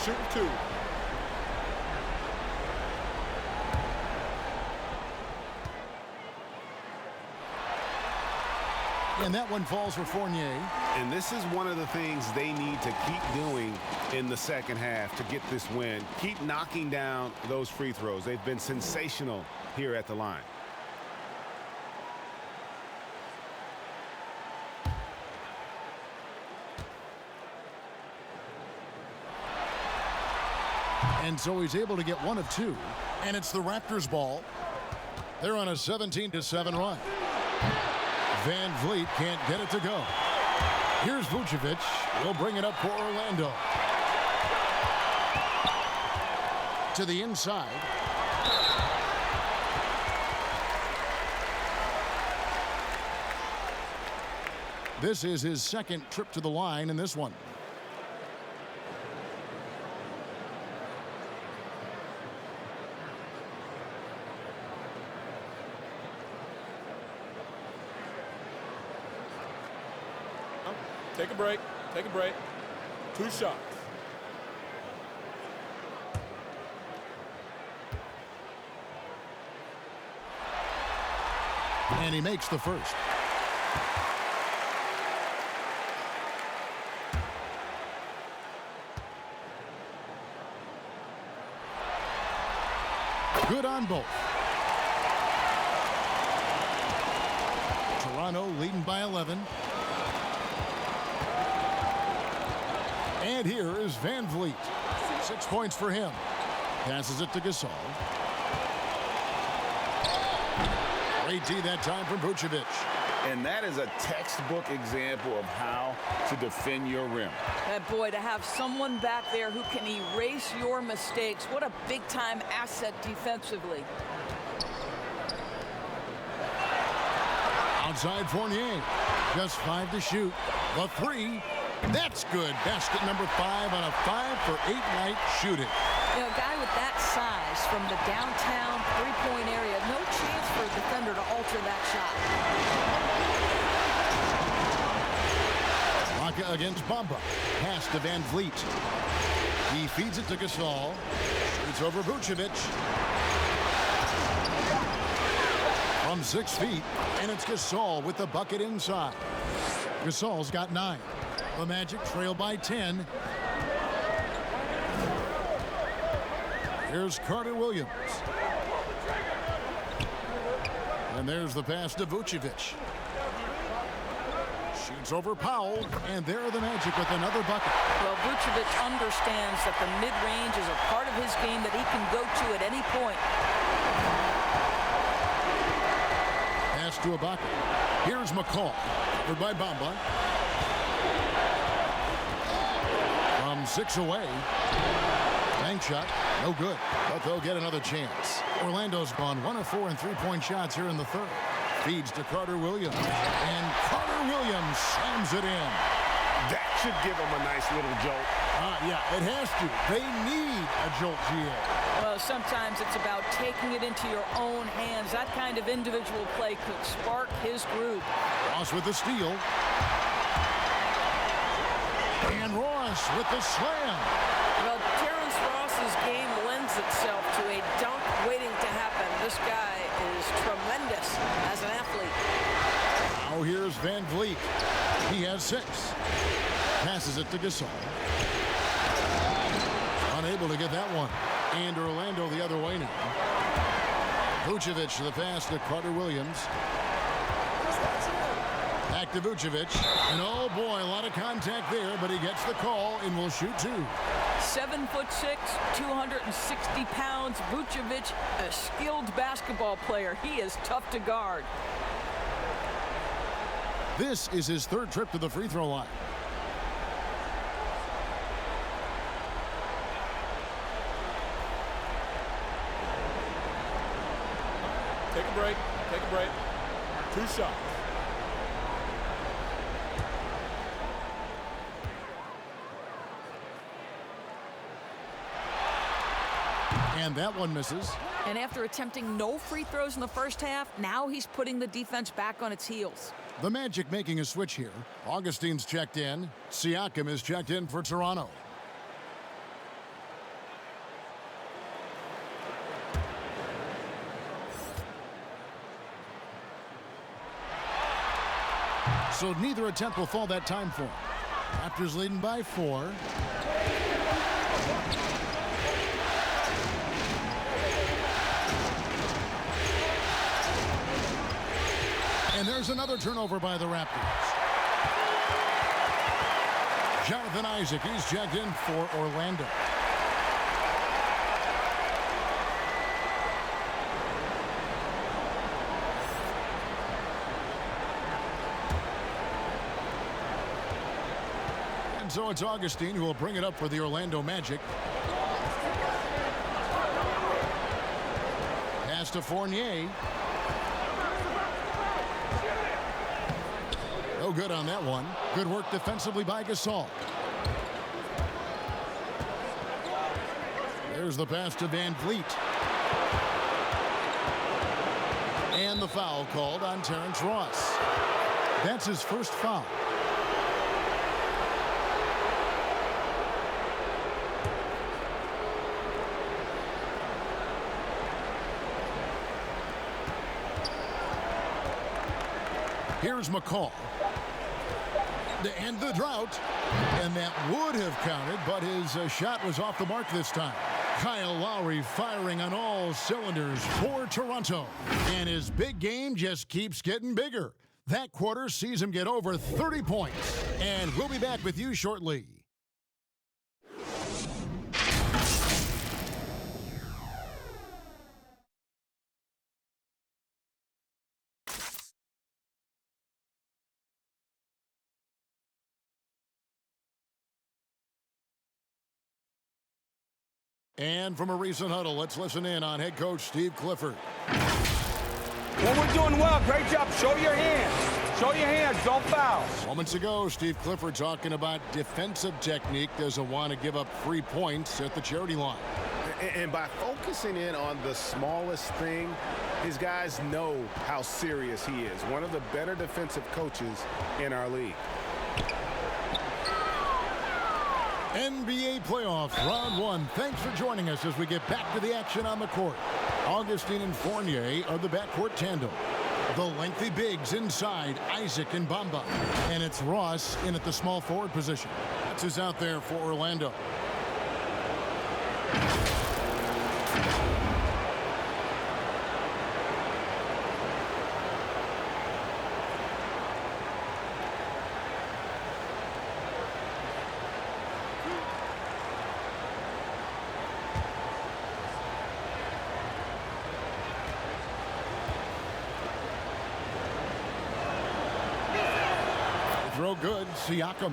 Shoot 2. And that one falls for Fournier. And this is one of the things they need to keep doing in the second half to get this win. Keep knocking down those free throws. They've been sensational here at the line. And so he's able to get one of two. And it's the Raptors ball. They're on a 17-7 run. Van Vliet can't get it to go. Here's Vucevic. He'll bring it up for Orlando. To the inside. This is his second trip to the line in this one. Take a break. Take a break. 2 shots. And he makes the first. Good on both. Toronto leading by 11. And here is Van Vliet. 6 points for him. Passes it to Gasol. Great D that time from Vucevic. And that is a textbook example of how to defend your rim. And boy, to have someone back there who can erase your mistakes, what a big-time asset defensively. Outside Fournier. Just 5 to shoot. The 3. That's good. Basket number 5 on a 5-for-8 night shooting. You know, a guy with that size from the downtown three-point area, no chance for a defender to alter that shot. Raka against Bamba. Pass to Van Vliet. He feeds it to Gasol. Shoots over Vucevic. From 6 feet, and it's Gasol with the bucket inside. Gasol's got 9. The Magic trail by 10. Here's Carter Williams. And there's the pass to Vucevic. Shoots over Powell, and there are the Magic with another bucket. Well, Vucevic understands that the mid-range is a part of his game that he can go to at any point. Pass to Ibaka. Here's McCall, covered by Bamba. From 6 away. Bank shot, no good, but they'll get another chance. Orlando's gone 1 of 4 in three-point shots here in the third. Feeds to Carter Williams, and Carter Williams slams it in. That should give them a nice little jolt. Yeah, it has to. They need a jolt, GA. Well, sometimes it's about taking it into your own hands. That kind of individual play could spark his groove. Ross with the steal. And Ross with the slam. Well, Terrence Ross's game lends itself to a dunk waiting to happen. This guy is tremendous as an athlete. Now here's Van Vliet. He has 6. Passes it to Gasol. Unable to get that one. And Orlando the other way now. Vucevic the pass to Carter Williams. Back to Vucevic. And oh boy, a lot of contact there, but he gets the call and will shoot 2. 7'6", 260 pounds. Vucevic, a skilled basketball player. He is tough to guard. This is his 3rd trip to the free throw line. Take a break. Take a break. 2 shots. And that one misses. And after attempting no free throws in the first half, now he's putting the defense back on its heels. The Magic making a switch here. Augustine's checked in. Siakam is checked in for Toronto. So neither attempt will fall that time for him. Raptors leading by 4. And there's another turnover by the Raptors. Jonathan Isaac, he's checked in for Orlando. And so it's Augustine who will bring it up for the Orlando Magic. Pass to Fournier. No good on that one. Good work defensively by Gasol. There's the pass to Van Vliet. And the foul called on Terrence Ross. That's his first foul. Here's McCall. To end the drought, and that would have counted, but his shot was off the mark this time. Kyle Lowry firing on all cylinders for Toronto, and his big game just keeps getting bigger. That quarter sees him get over 30 points, and we'll be back with you shortly. And from a recent huddle, let's listen in on head coach Steve Clifford. Well, we're doing well. Great job. Show your hands. Show your hands. Don't foul. Moments ago, Steve Clifford talking about defensive technique. Doesn't want to give up free points at the charity line. And by focusing in on the smallest thing, his guys know how serious he is. One of the better defensive coaches in our league. NBA playoffs, round 1. Thanks for joining us as we get back to the action on the court. Augustine and Fournier are the backcourt tandem. The lengthy bigs inside, Isaac and Bamba. And it's Ross in at the small forward position. That's who's out there for Orlando. Throw good, Siakam.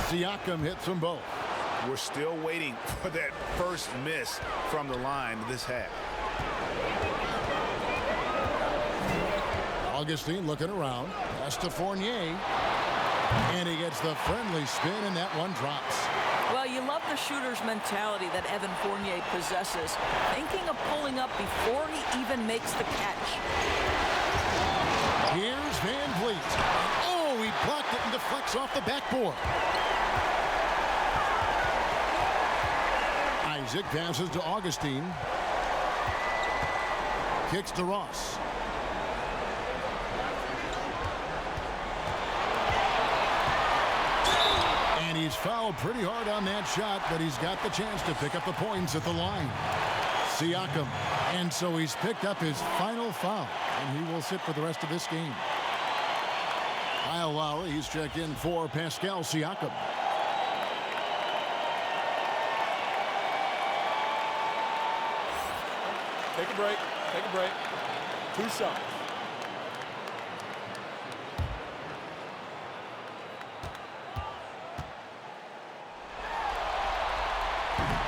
Siakam hits them both. We're still waiting for that first miss from the line this half. Augustine looking around. Pass to Fournier. And he gets the friendly spin, and that one drops. Well, you love the shooter's mentality that Evan Fournier possesses, thinking of pulling up before he even makes the catch. Here's Van Vliet. Oh, he blocked it and deflects off the backboard. Isaac passes to Augustine. Kicks to Ross. And he's fouled pretty hard on that shot, but he's got the chance to pick up the points at the line. Siakam. And so he's picked up his final foul, and he will sit for the rest of this game. Kyle Lowry, he's checked in for Pascal Siakam. Take a break. Take a break. 2 shots.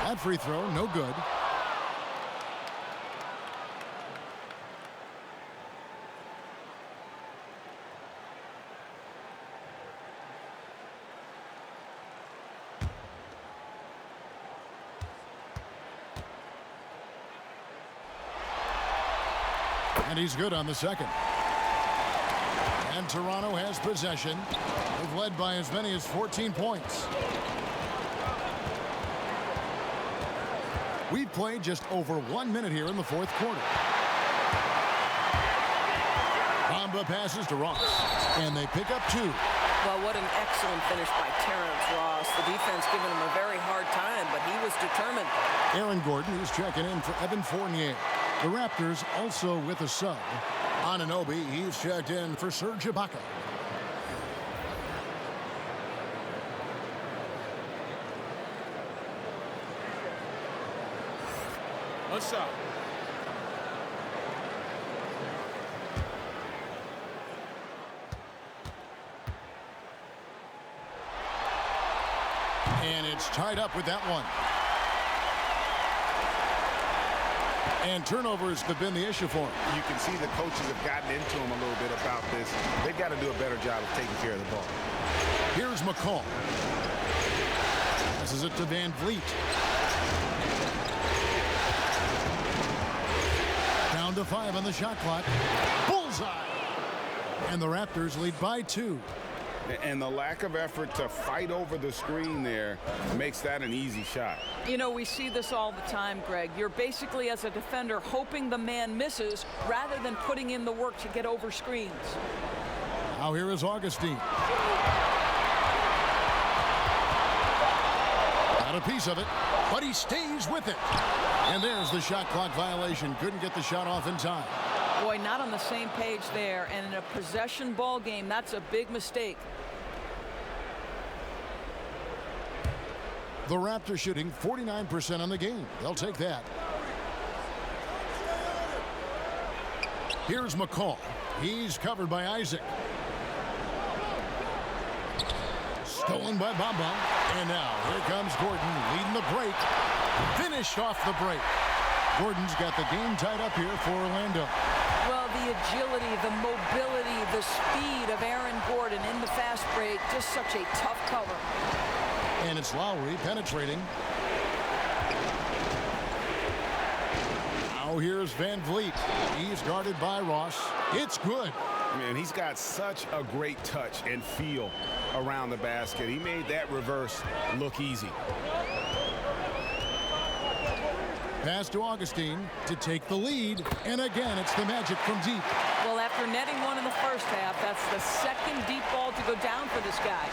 That free throw, no good. And he's good on the second. And Toronto has possession. They've led by as many as 14 points. We've played just over 1 minute here in the fourth quarter. Bamba passes to Ross, and they pick up 2. Well, what an excellent finish by Terrence Ross. The defense giving him a very hard time, but he was determined. Aaron Gordon is checking in for Evan Fournier. The Raptors also with a sub. Anunoby, he's checked in for Serge Ibaka. One shot. And it's tied up with that one. And turnovers have been the issue for him. You can see the coaches have gotten into him a little bit about this. They've got to do a better job of taking care of the ball. Here's McCall. Passes it to Van Vliet. Down to 5 on the shot clock. Bullseye! And the Raptors lead by 2. And the lack of effort to fight over the screen there makes that an easy shot. You know, we see this all the time, Greg. You're basically, as a defender, hoping the man misses rather than putting in the work to get over screens. Now here is Augustine. Got a piece of it, but he stays with it. And there's the shot clock violation. Couldn't get the shot off in time. Boy, not on the same page there. And in a possession ball game, that's a big mistake. The Raptors shooting 49% on the game. They'll take that. Here's McCall. He's covered by Isaac. Stolen by Bamba. And now here comes Gordon leading the break. Finished off the break. Gordon's got the game tied up here for Orlando. Well, the agility, the mobility, the speed of Aaron Gordon in the fast break, just such a tough cover. And it's Lowry penetrating. Now here's Van Vliet. He's guarded by Ross. It's good. Man, he's got such a great touch and feel around the basket. He made that reverse look easy. Pass to Augustine to take the lead. And again, it's the Magic from deep. Well, after netting one in the first half, that's the second deep ball to go down for this guy.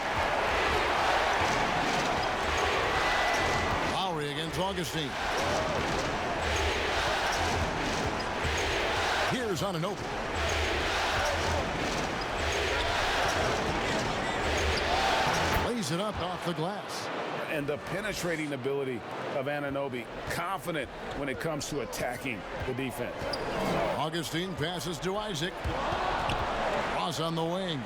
Lowry against Augustine. Here's Anunoby. Lays it up off the glass. And the penetrating ability of Anunoby, confident when it comes to attacking the defense. Augustine passes to Isaac. Ross on the wing.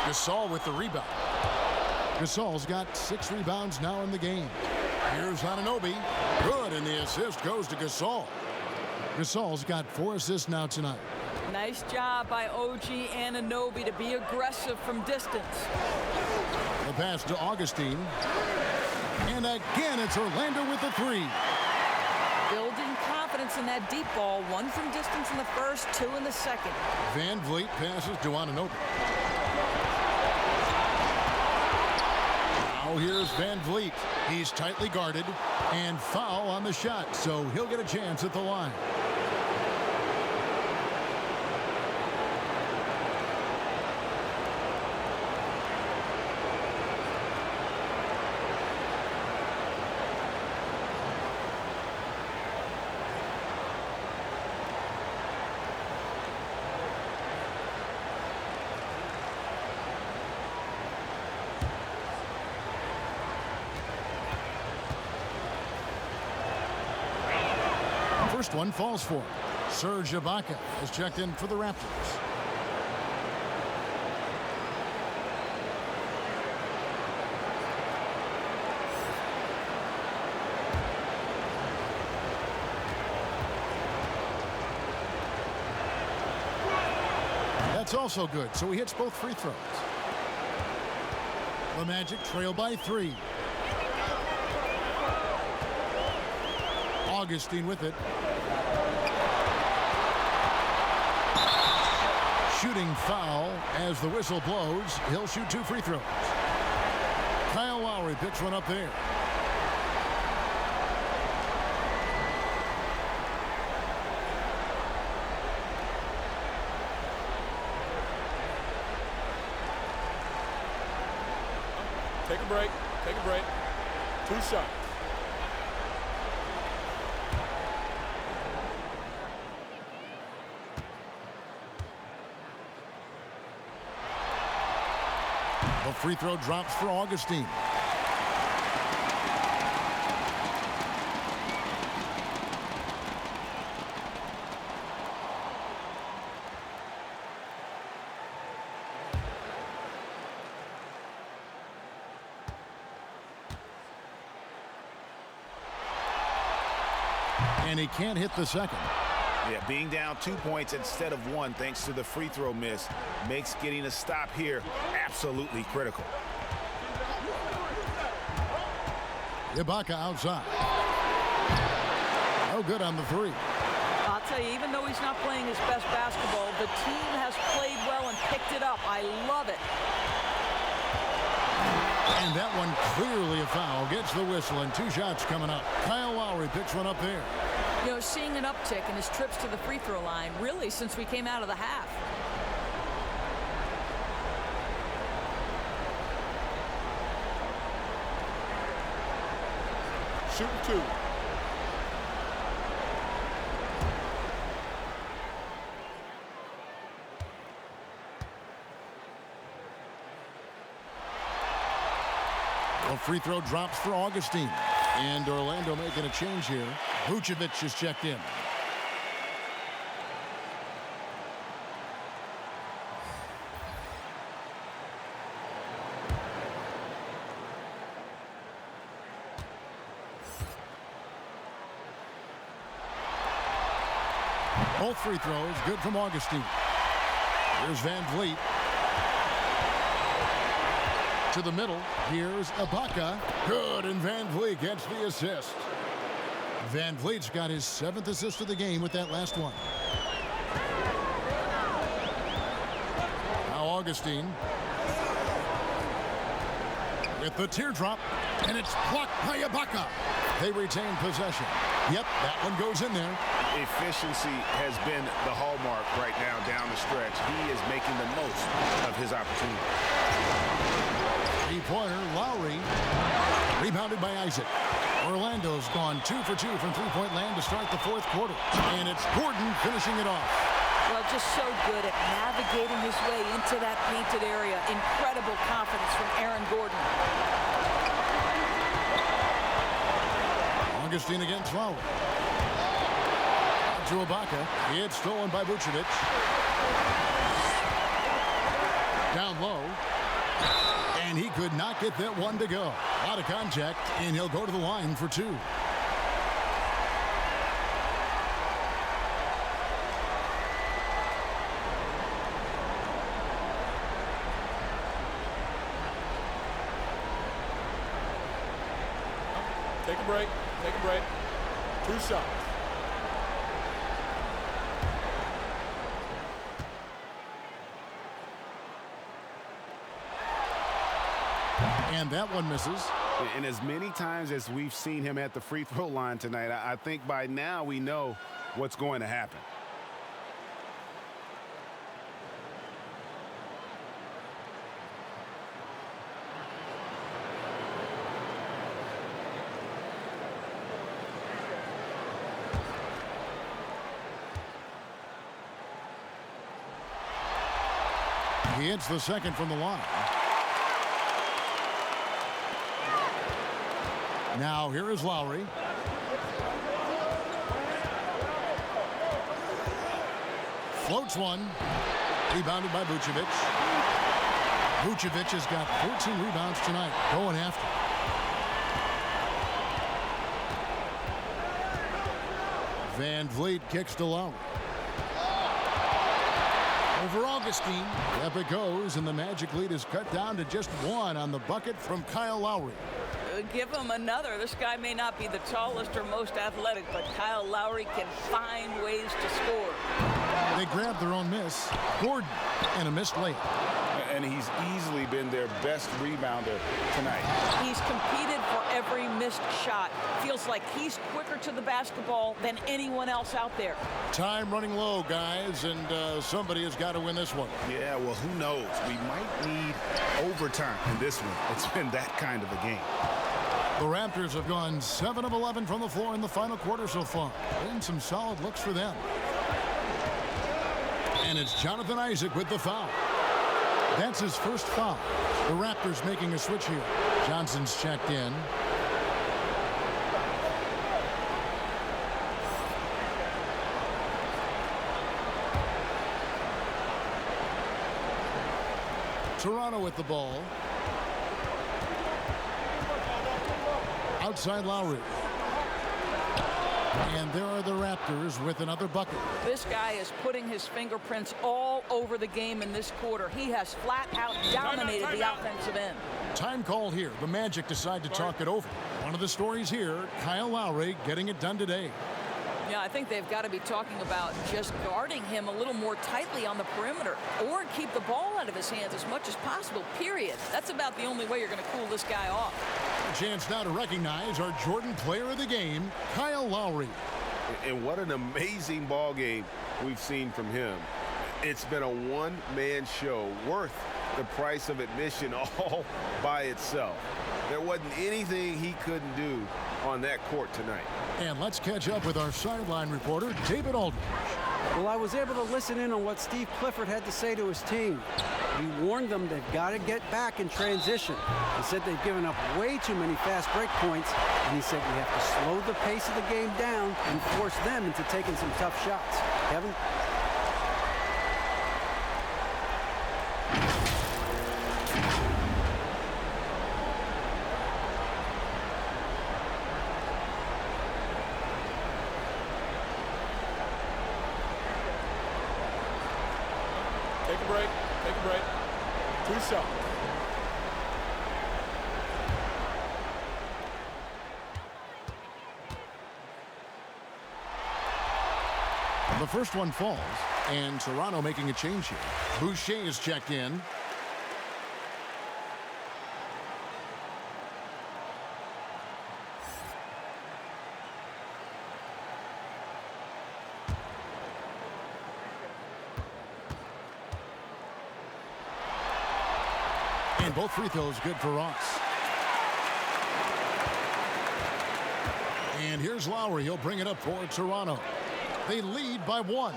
Gasol with the rebound. Gasol's got 6 rebounds now in the game. Here's Anunoby. Good, and the assist goes to Gasol. Gasol's got 4 assists now tonight. Nice job by OG Anunoby to be aggressive from distance. The pass to Augustine. And again, it's Orlando with the 3. Building confidence in that deep ball. 1 from distance in the first, 2 in the second. Van Vliet passes to Anunoby. Now here's Van Vliet. He's tightly guarded and foul on the shot, so he'll get a chance at the line. First one falls for him. Serge Ibaka has checked in for the Raptors. That's also good, so he hits both free throws. The Magic trail by 3. Augustine with it. Shooting foul as the whistle blows. He'll shoot 2 free throws. Kyle Lowry picks one up there. Take a break. Take a break. 2 shots. The free throw drops for Augustine. And he can't hit the second. Yeah, being down 2 points instead of 1 thanks to the free throw miss makes getting a stop here absolutely critical. Ibaka outside. No good on the 3. I'll tell you, even though he's not playing his best basketball, the team has played well and picked it up. I love it. And that one clearly a foul. Gets the whistle and 2 shots coming up. Kyle Lowry picks one up there. You know, seeing an uptick in his trips to the free throw line, really, since we came out of the half. Shooting 2. The free throw drops for Augustine. And Orlando making a change here. Vucevic is checked in. Both free throws good from Augustine. Here's Van Vliet. To the middle. Here's Ibaka. Good, and Van Vliet gets the assist. Van Vliet's got his 7th assist of the game with that last one. Now Augustine. With the teardrop, and it's blocked by Ibaka. They retain possession. Yep, that one goes in there. Efficiency has been the hallmark right now down the stretch. He is making the most of his opportunity. Three-pointer, Lowry. Rebounded by Isaac. Orlando's gone 2 for 2 from three-point land to start the 4th quarter. And it's Gordon finishing it off. Well, just so good at navigating his way into that painted area. Incredible confidence from Aaron Gordon. Augustine against Lowry. Out to Ibaka. It's stolen by Vucevic. Down low. And he could not get that one to go. Out of contact, and he'll go to the line for 2. Take a break. Take a break. 2 shots. And that one misses. And as many times as we've seen him at the free throw line tonight, I think by now we know what's going to happen. He hits the second from the line. Now here is Lowry. Floats one. Rebounded by Vucevic. Vucevic has got 14 rebounds tonight. Going after. Van Vliet kicks to Lowry. Over Augustine. Up it goes, and the Magic lead is cut down to just one on the bucket from Kyle Lowry. Give him another. This guy may not be the tallest or most athletic, but Kyle Lowry can find ways to score. They grab their own miss. Gordon, and a missed layup. And he's easily been their best rebounder tonight. He's competed for every missed shot. Feels like he's quicker to the basketball than anyone else out there. Time running low, guys, and somebody has got to win this one. Yeah, well, who knows? We might need overtime in this one. It's been that kind of a game. The Raptors have gone 7 of 11 from the floor in the final quarter so far. Been some solid looks for them. And it's Jonathan Isaac with the foul. That's his first foul. The Raptors making a switch here. Johnson's checked in. Toronto with the ball. Outside Lowry. And there are the Raptors with another bucket. This guy is putting his fingerprints all over the game in this quarter. He has flat out dominated the offensive end. Time called here. The Magic decide to talk it over. One of the stories here, Kyle Lowry getting it done today. Yeah, I think they've got to be talking about just guarding him a little more tightly on the perimeter or keep the ball out of his hands as much as possible, period. That's about the only way you're going to cool this guy off. A chance now to recognize our Jordan player of the game, Kyle Lowry. And what an amazing ball game we've seen from him. It's been a one-man show worth the price of admission all by itself. There wasn't anything he couldn't do on that court tonight. And let's catch up with our sideline reporter, David Aldridge. Well, I was able to listen in on what Steve Clifford had to say to his team. He warned them they've got to get back in transition. He said they've given up way too many fast break points, and he said we have to slow the pace of the game down and force them into taking some tough shots. Kevin? Take a break. Take a break. 2 shots. The first one falls, and Toronto making a change here. Boucher is checked in. And both free throws good for Ross. And here's Lowry. He'll bring it up for Toronto. They lead by 1.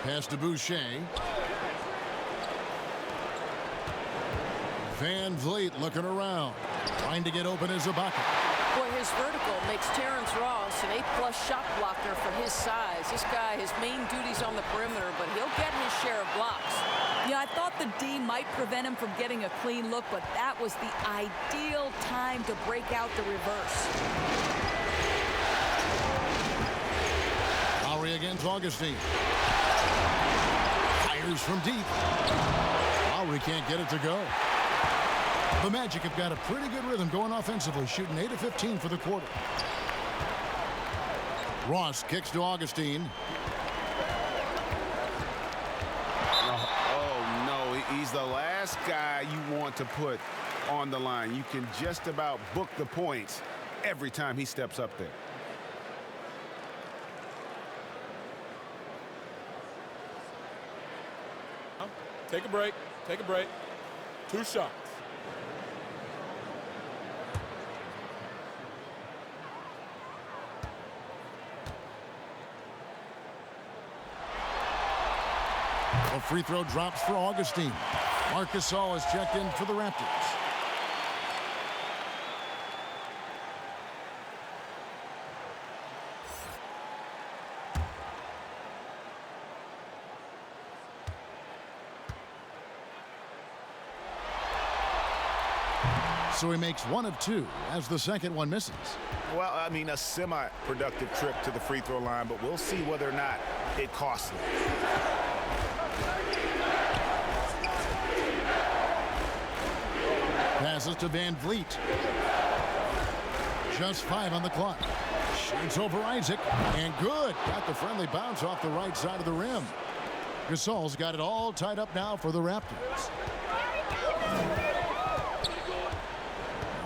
Pass to Boucher. Van Vliet looking around. Trying to get open as Ibaka. Boy, his vertical makes Terrence Ross an A+ shot blocker for his size. This guy, his main duty's on the perimeter, but he'll get his share of blocks. Yeah, I thought the D might prevent him from getting a clean look, but that was the ideal time to break out the reverse. Lowry against Augustine. Fires from deep. Lowry can't get it to go. The Magic have got a pretty good rhythm going offensively, shooting 8 of 15 for the quarter. Ross kicks to Augustine. Oh, no, he's the last guy you want to put on the line. You can just about book the points every time he steps up there. Take a break. Take a break. 2 shots. A free throw drops for Augustine. Marcus Gasol is checked in for the Raptors. So he makes 1 of 2 as the second one misses. Well, I mean, a semi-productive trip to the free throw line, but we'll see whether or not it costs him. Passes to Van Vliet. Just 5 on the clock. Shoots over Isaac, and good. Got the friendly bounce off the right side of the rim. Gasol's got it all tied up now for the Raptors.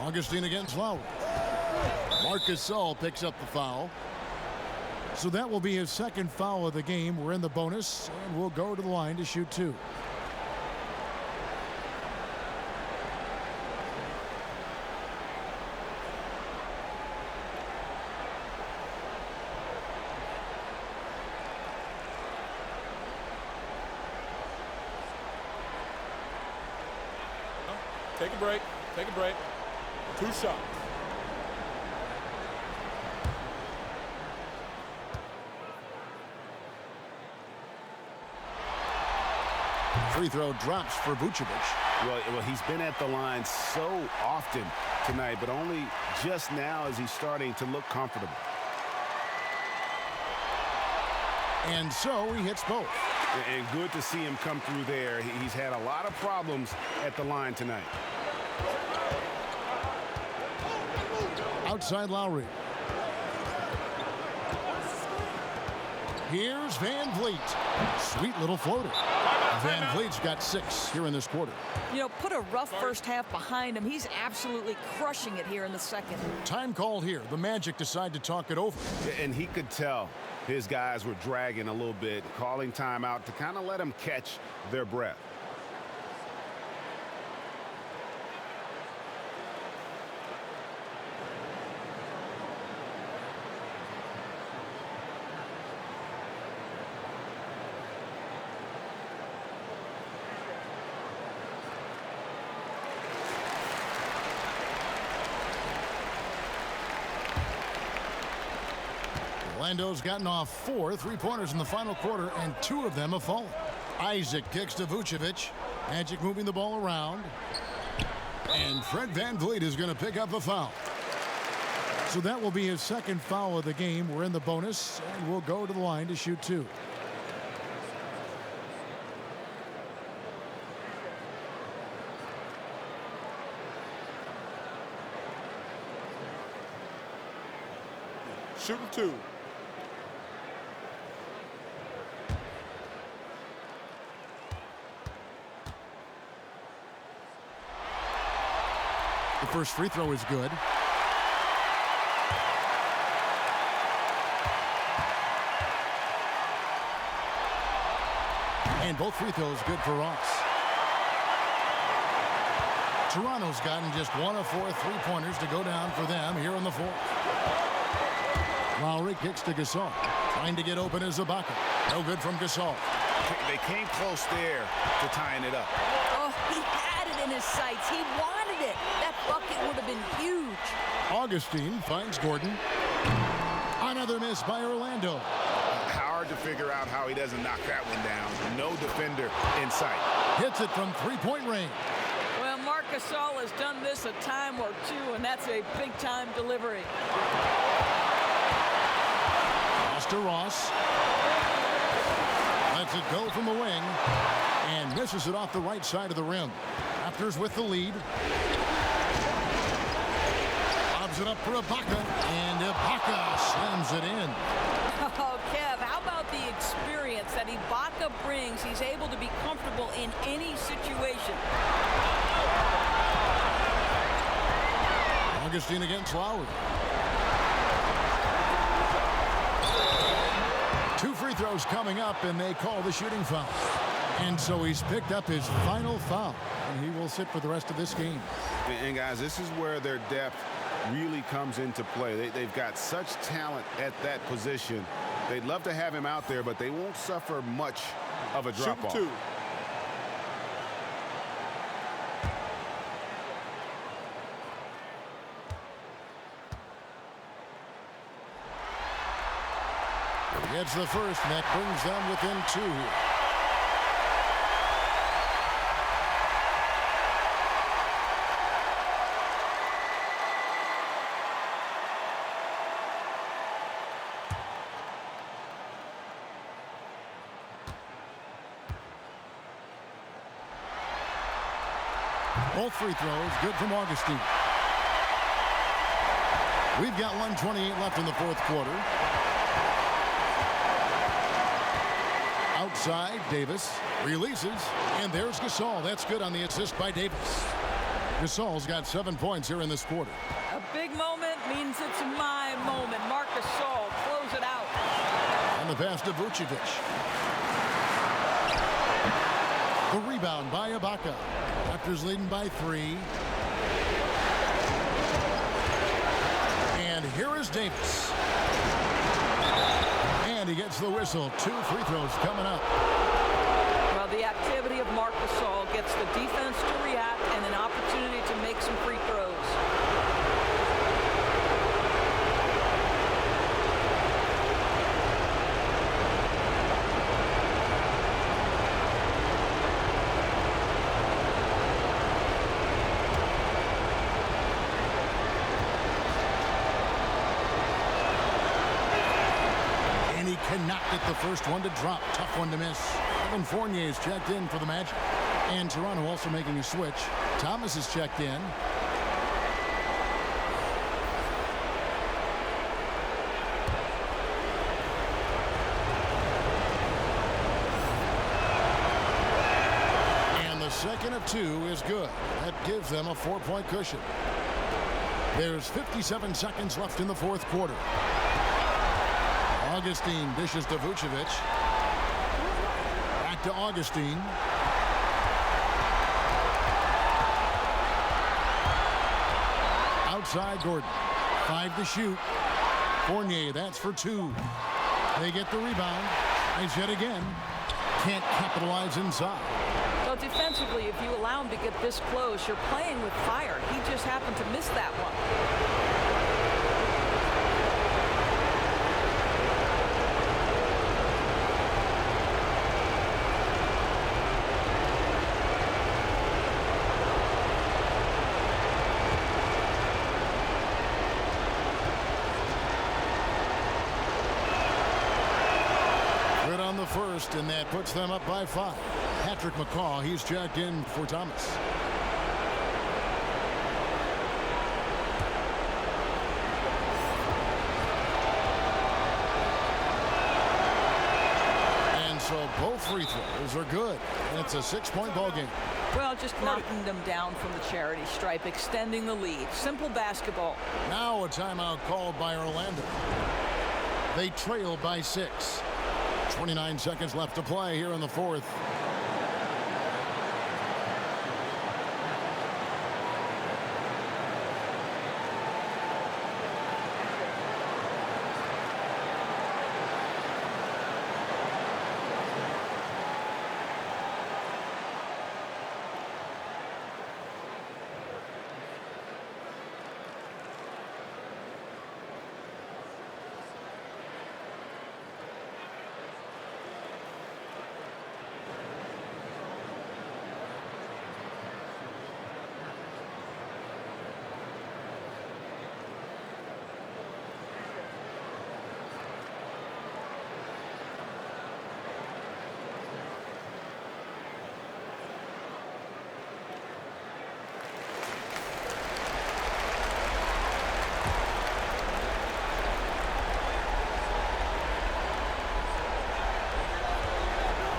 Augustine against Lowry. Marc Gasol picks up the foul. So that will be his second foul of the game. We're in the bonus, and we'll go to the line to shoot 2. Take a break. Take a break. 2 shots. Free throw drops for Vucevic. Well, he's been at the line so often tonight, but only just now is he starting to look comfortable. And so he hits both. And good to see him come through there. He's had a lot of problems at the line tonight. Outside Lowry. Here's Van Vliet. Sweet little floater. Van Vliet's got 6 here in this quarter. You know, put a rough first half behind him. He's absolutely crushing it here in the second. Time called here. The Magic decide to talk it over. And he could tell his guys were dragging a little bit, calling timeout to kind of let them catch their breath. Orlando's gotten off 4 3-pointers in the final quarter, and 2 of them have fallen. Isaac kicks to Vucevic. Magic moving the ball around. And Fred Van Vliet is going to pick up a foul. So that will be his second foul of the game. We're in the bonus, and we'll go to the line to shoot 2. Shooting 2. The first free throw is good. And both free throws good for Ross. Toronto's gotten just 1 of 4 3-pointers to go down for them here in the fourth. Lowry kicks to Gasol. Trying to get open is Ibaka. No good from Gasol. They came close there to tying it up. Oh, he had it in his sights. He wanted it. That bucket would have been huge. Augustine finds Gordon. Another miss by Orlando. Hard to figure out how he doesn't knock that one down. No defender in sight. Hits it from 3-point range. Well, Marc Gasol has done this a time or 2, and that's a big-time delivery. Pass to Ross. Lets it go from the wing and misses it off the right side of the rim. Raptors with the lead. Lobs it up for Ibaka, and Ibaka slams it in. Oh, Kev, how about the experience that Ibaka brings? He's able to be comfortable in any situation. Augustine against Lowry. 2 free throws coming up, and they call the shooting foul. And so he's picked up his final foul, and he will sit for the rest of this game. And guys, this is where their depth really comes into play. They've got such talent at that position. They'd love to have him out there, but they won't suffer much of a drop-off. Shooting 2. Gets the first, and that brings them within 2 here. Both free throws good from Augustine. We've got 1:28 left in the fourth quarter. Outside, Davis releases, and there's Gasol. That's good on the assist by Davis. Gasol's got 7 points here in this quarter. A big moment means it's my moment. Marc Gasol, close it out. And the pass to Vucevic. The rebound by Ibaka. Raptors leading by 3. And here is Davis. And he gets the whistle. 2 free throws coming up. Well, the activity of Marc Gasol gets the defense to react and an opportunity to make some free throws. Cannot get the first one to drop. Tough one to miss. Evan Fournier is checked in for the Magic. And Toronto also making a switch. Thomas is checked in. And the second of 2 is good. That gives them a 4-point cushion. There's 57 seconds left in the fourth quarter. Augustine dishes to Vucevic. Back to Augustine. Outside Gordon. 5 to shoot. Fournier, that's for 2. They get the rebound. And yet again, can't capitalize inside. Well, defensively, if you allow him to get this close, you're playing with fire. He just happened to miss that one. First, and that puts them up by 5. Patrick McCaw, he's checked in for Thomas. And so both free throws are good, and it's a 6-point ball game. Well, just knocking them down from the charity stripe, extending the lead. Simple basketball. Now a timeout called by Orlando. They trail by 6. 29 seconds left to play here in the fourth.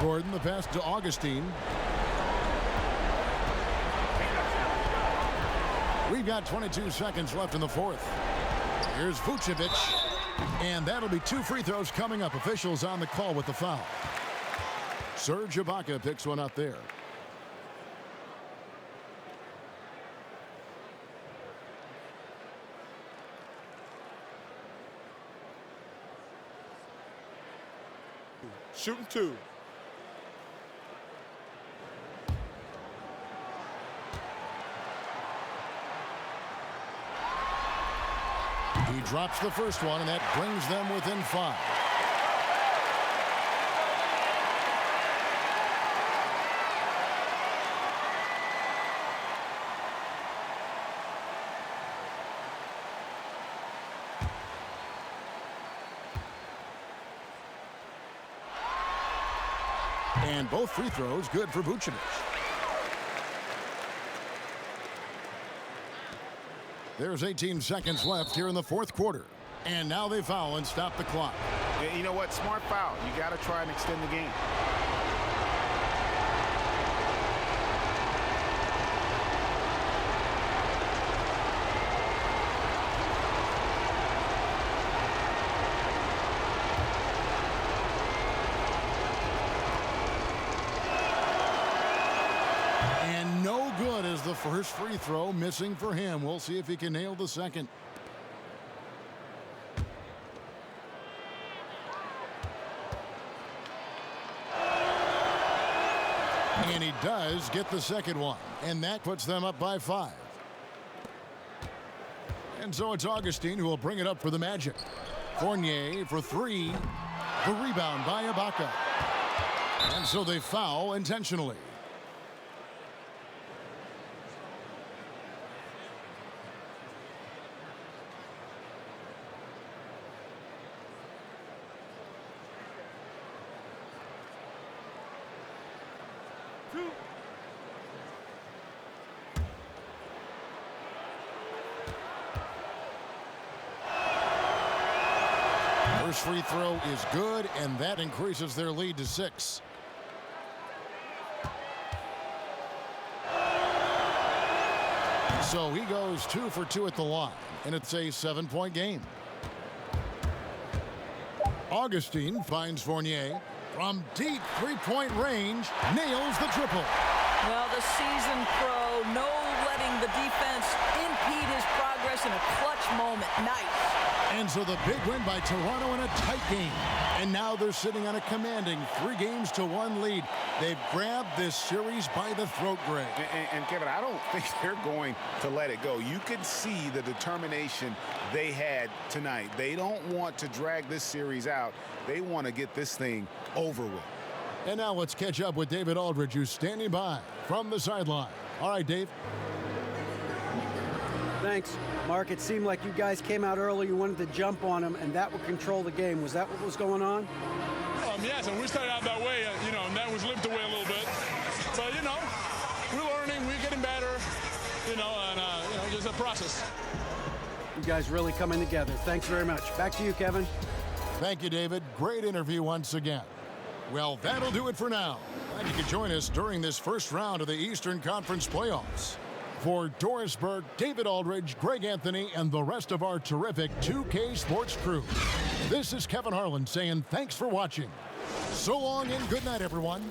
Gordon, the pass to Augustine. We've got 22 seconds left in the fourth. Here's Vucevic, and that'll be 2 free throws coming up. Officials on the call with the foul. Serge Ibaka picks one up there. Shooting 2. He drops the first one, and that brings them within 5. And both free throws good for Vucevic. There's 18 seconds left here in the fourth quarter. And now they foul and stop the clock. Yeah, you know what? Smart foul. You got to try and extend the game. And no good as the first free throw missing for him. We'll see if he can nail the second. And he does get the second one. And that puts them up by 5. And so it's Augustine who will bring it up for the Magic. Fournier for 3. The rebound by Ibaka. And so they foul intentionally. First free throw is good, and that increases their lead to 6. So he goes 2 for 2 at the line, and it's a 7-point game. Augustine finds Fournier from deep three-point range, nails the triple. Well, the seasoned pro, no letting the defense impede his progress in a clutch moment. Nice. And so the big win by Toronto in a tight game. And now they're sitting on a commanding 3-1 lead. They've grabbed this series by the throat, Greg. And Kevin, I don't think they're going to let it go. You can see the determination they had tonight. They don't want to drag this series out. They want to get this thing over with. And now let's catch up with David Aldridge, who's standing by from the sideline. All right, Dave. Thanks, Mark. It seemed like you guys came out early. You wanted to jump on him, and that would control the game. Was that what was going on? Yes, and we started out that way, and that was limped away a little bit. But, we're learning, we're getting better, and, just a process. You guys really coming together. Thanks very much. Back to you, Kevin. Thank you, David. Great interview once again. Well, that'll do it for now. Glad you could join us during this first round of the Eastern Conference playoffs. For Doris Burke, David Aldridge, Greg Anthony, and the rest of our terrific 2K Sports crew, this is Kevin Harlan saying thanks for watching. So long and good night, everyone.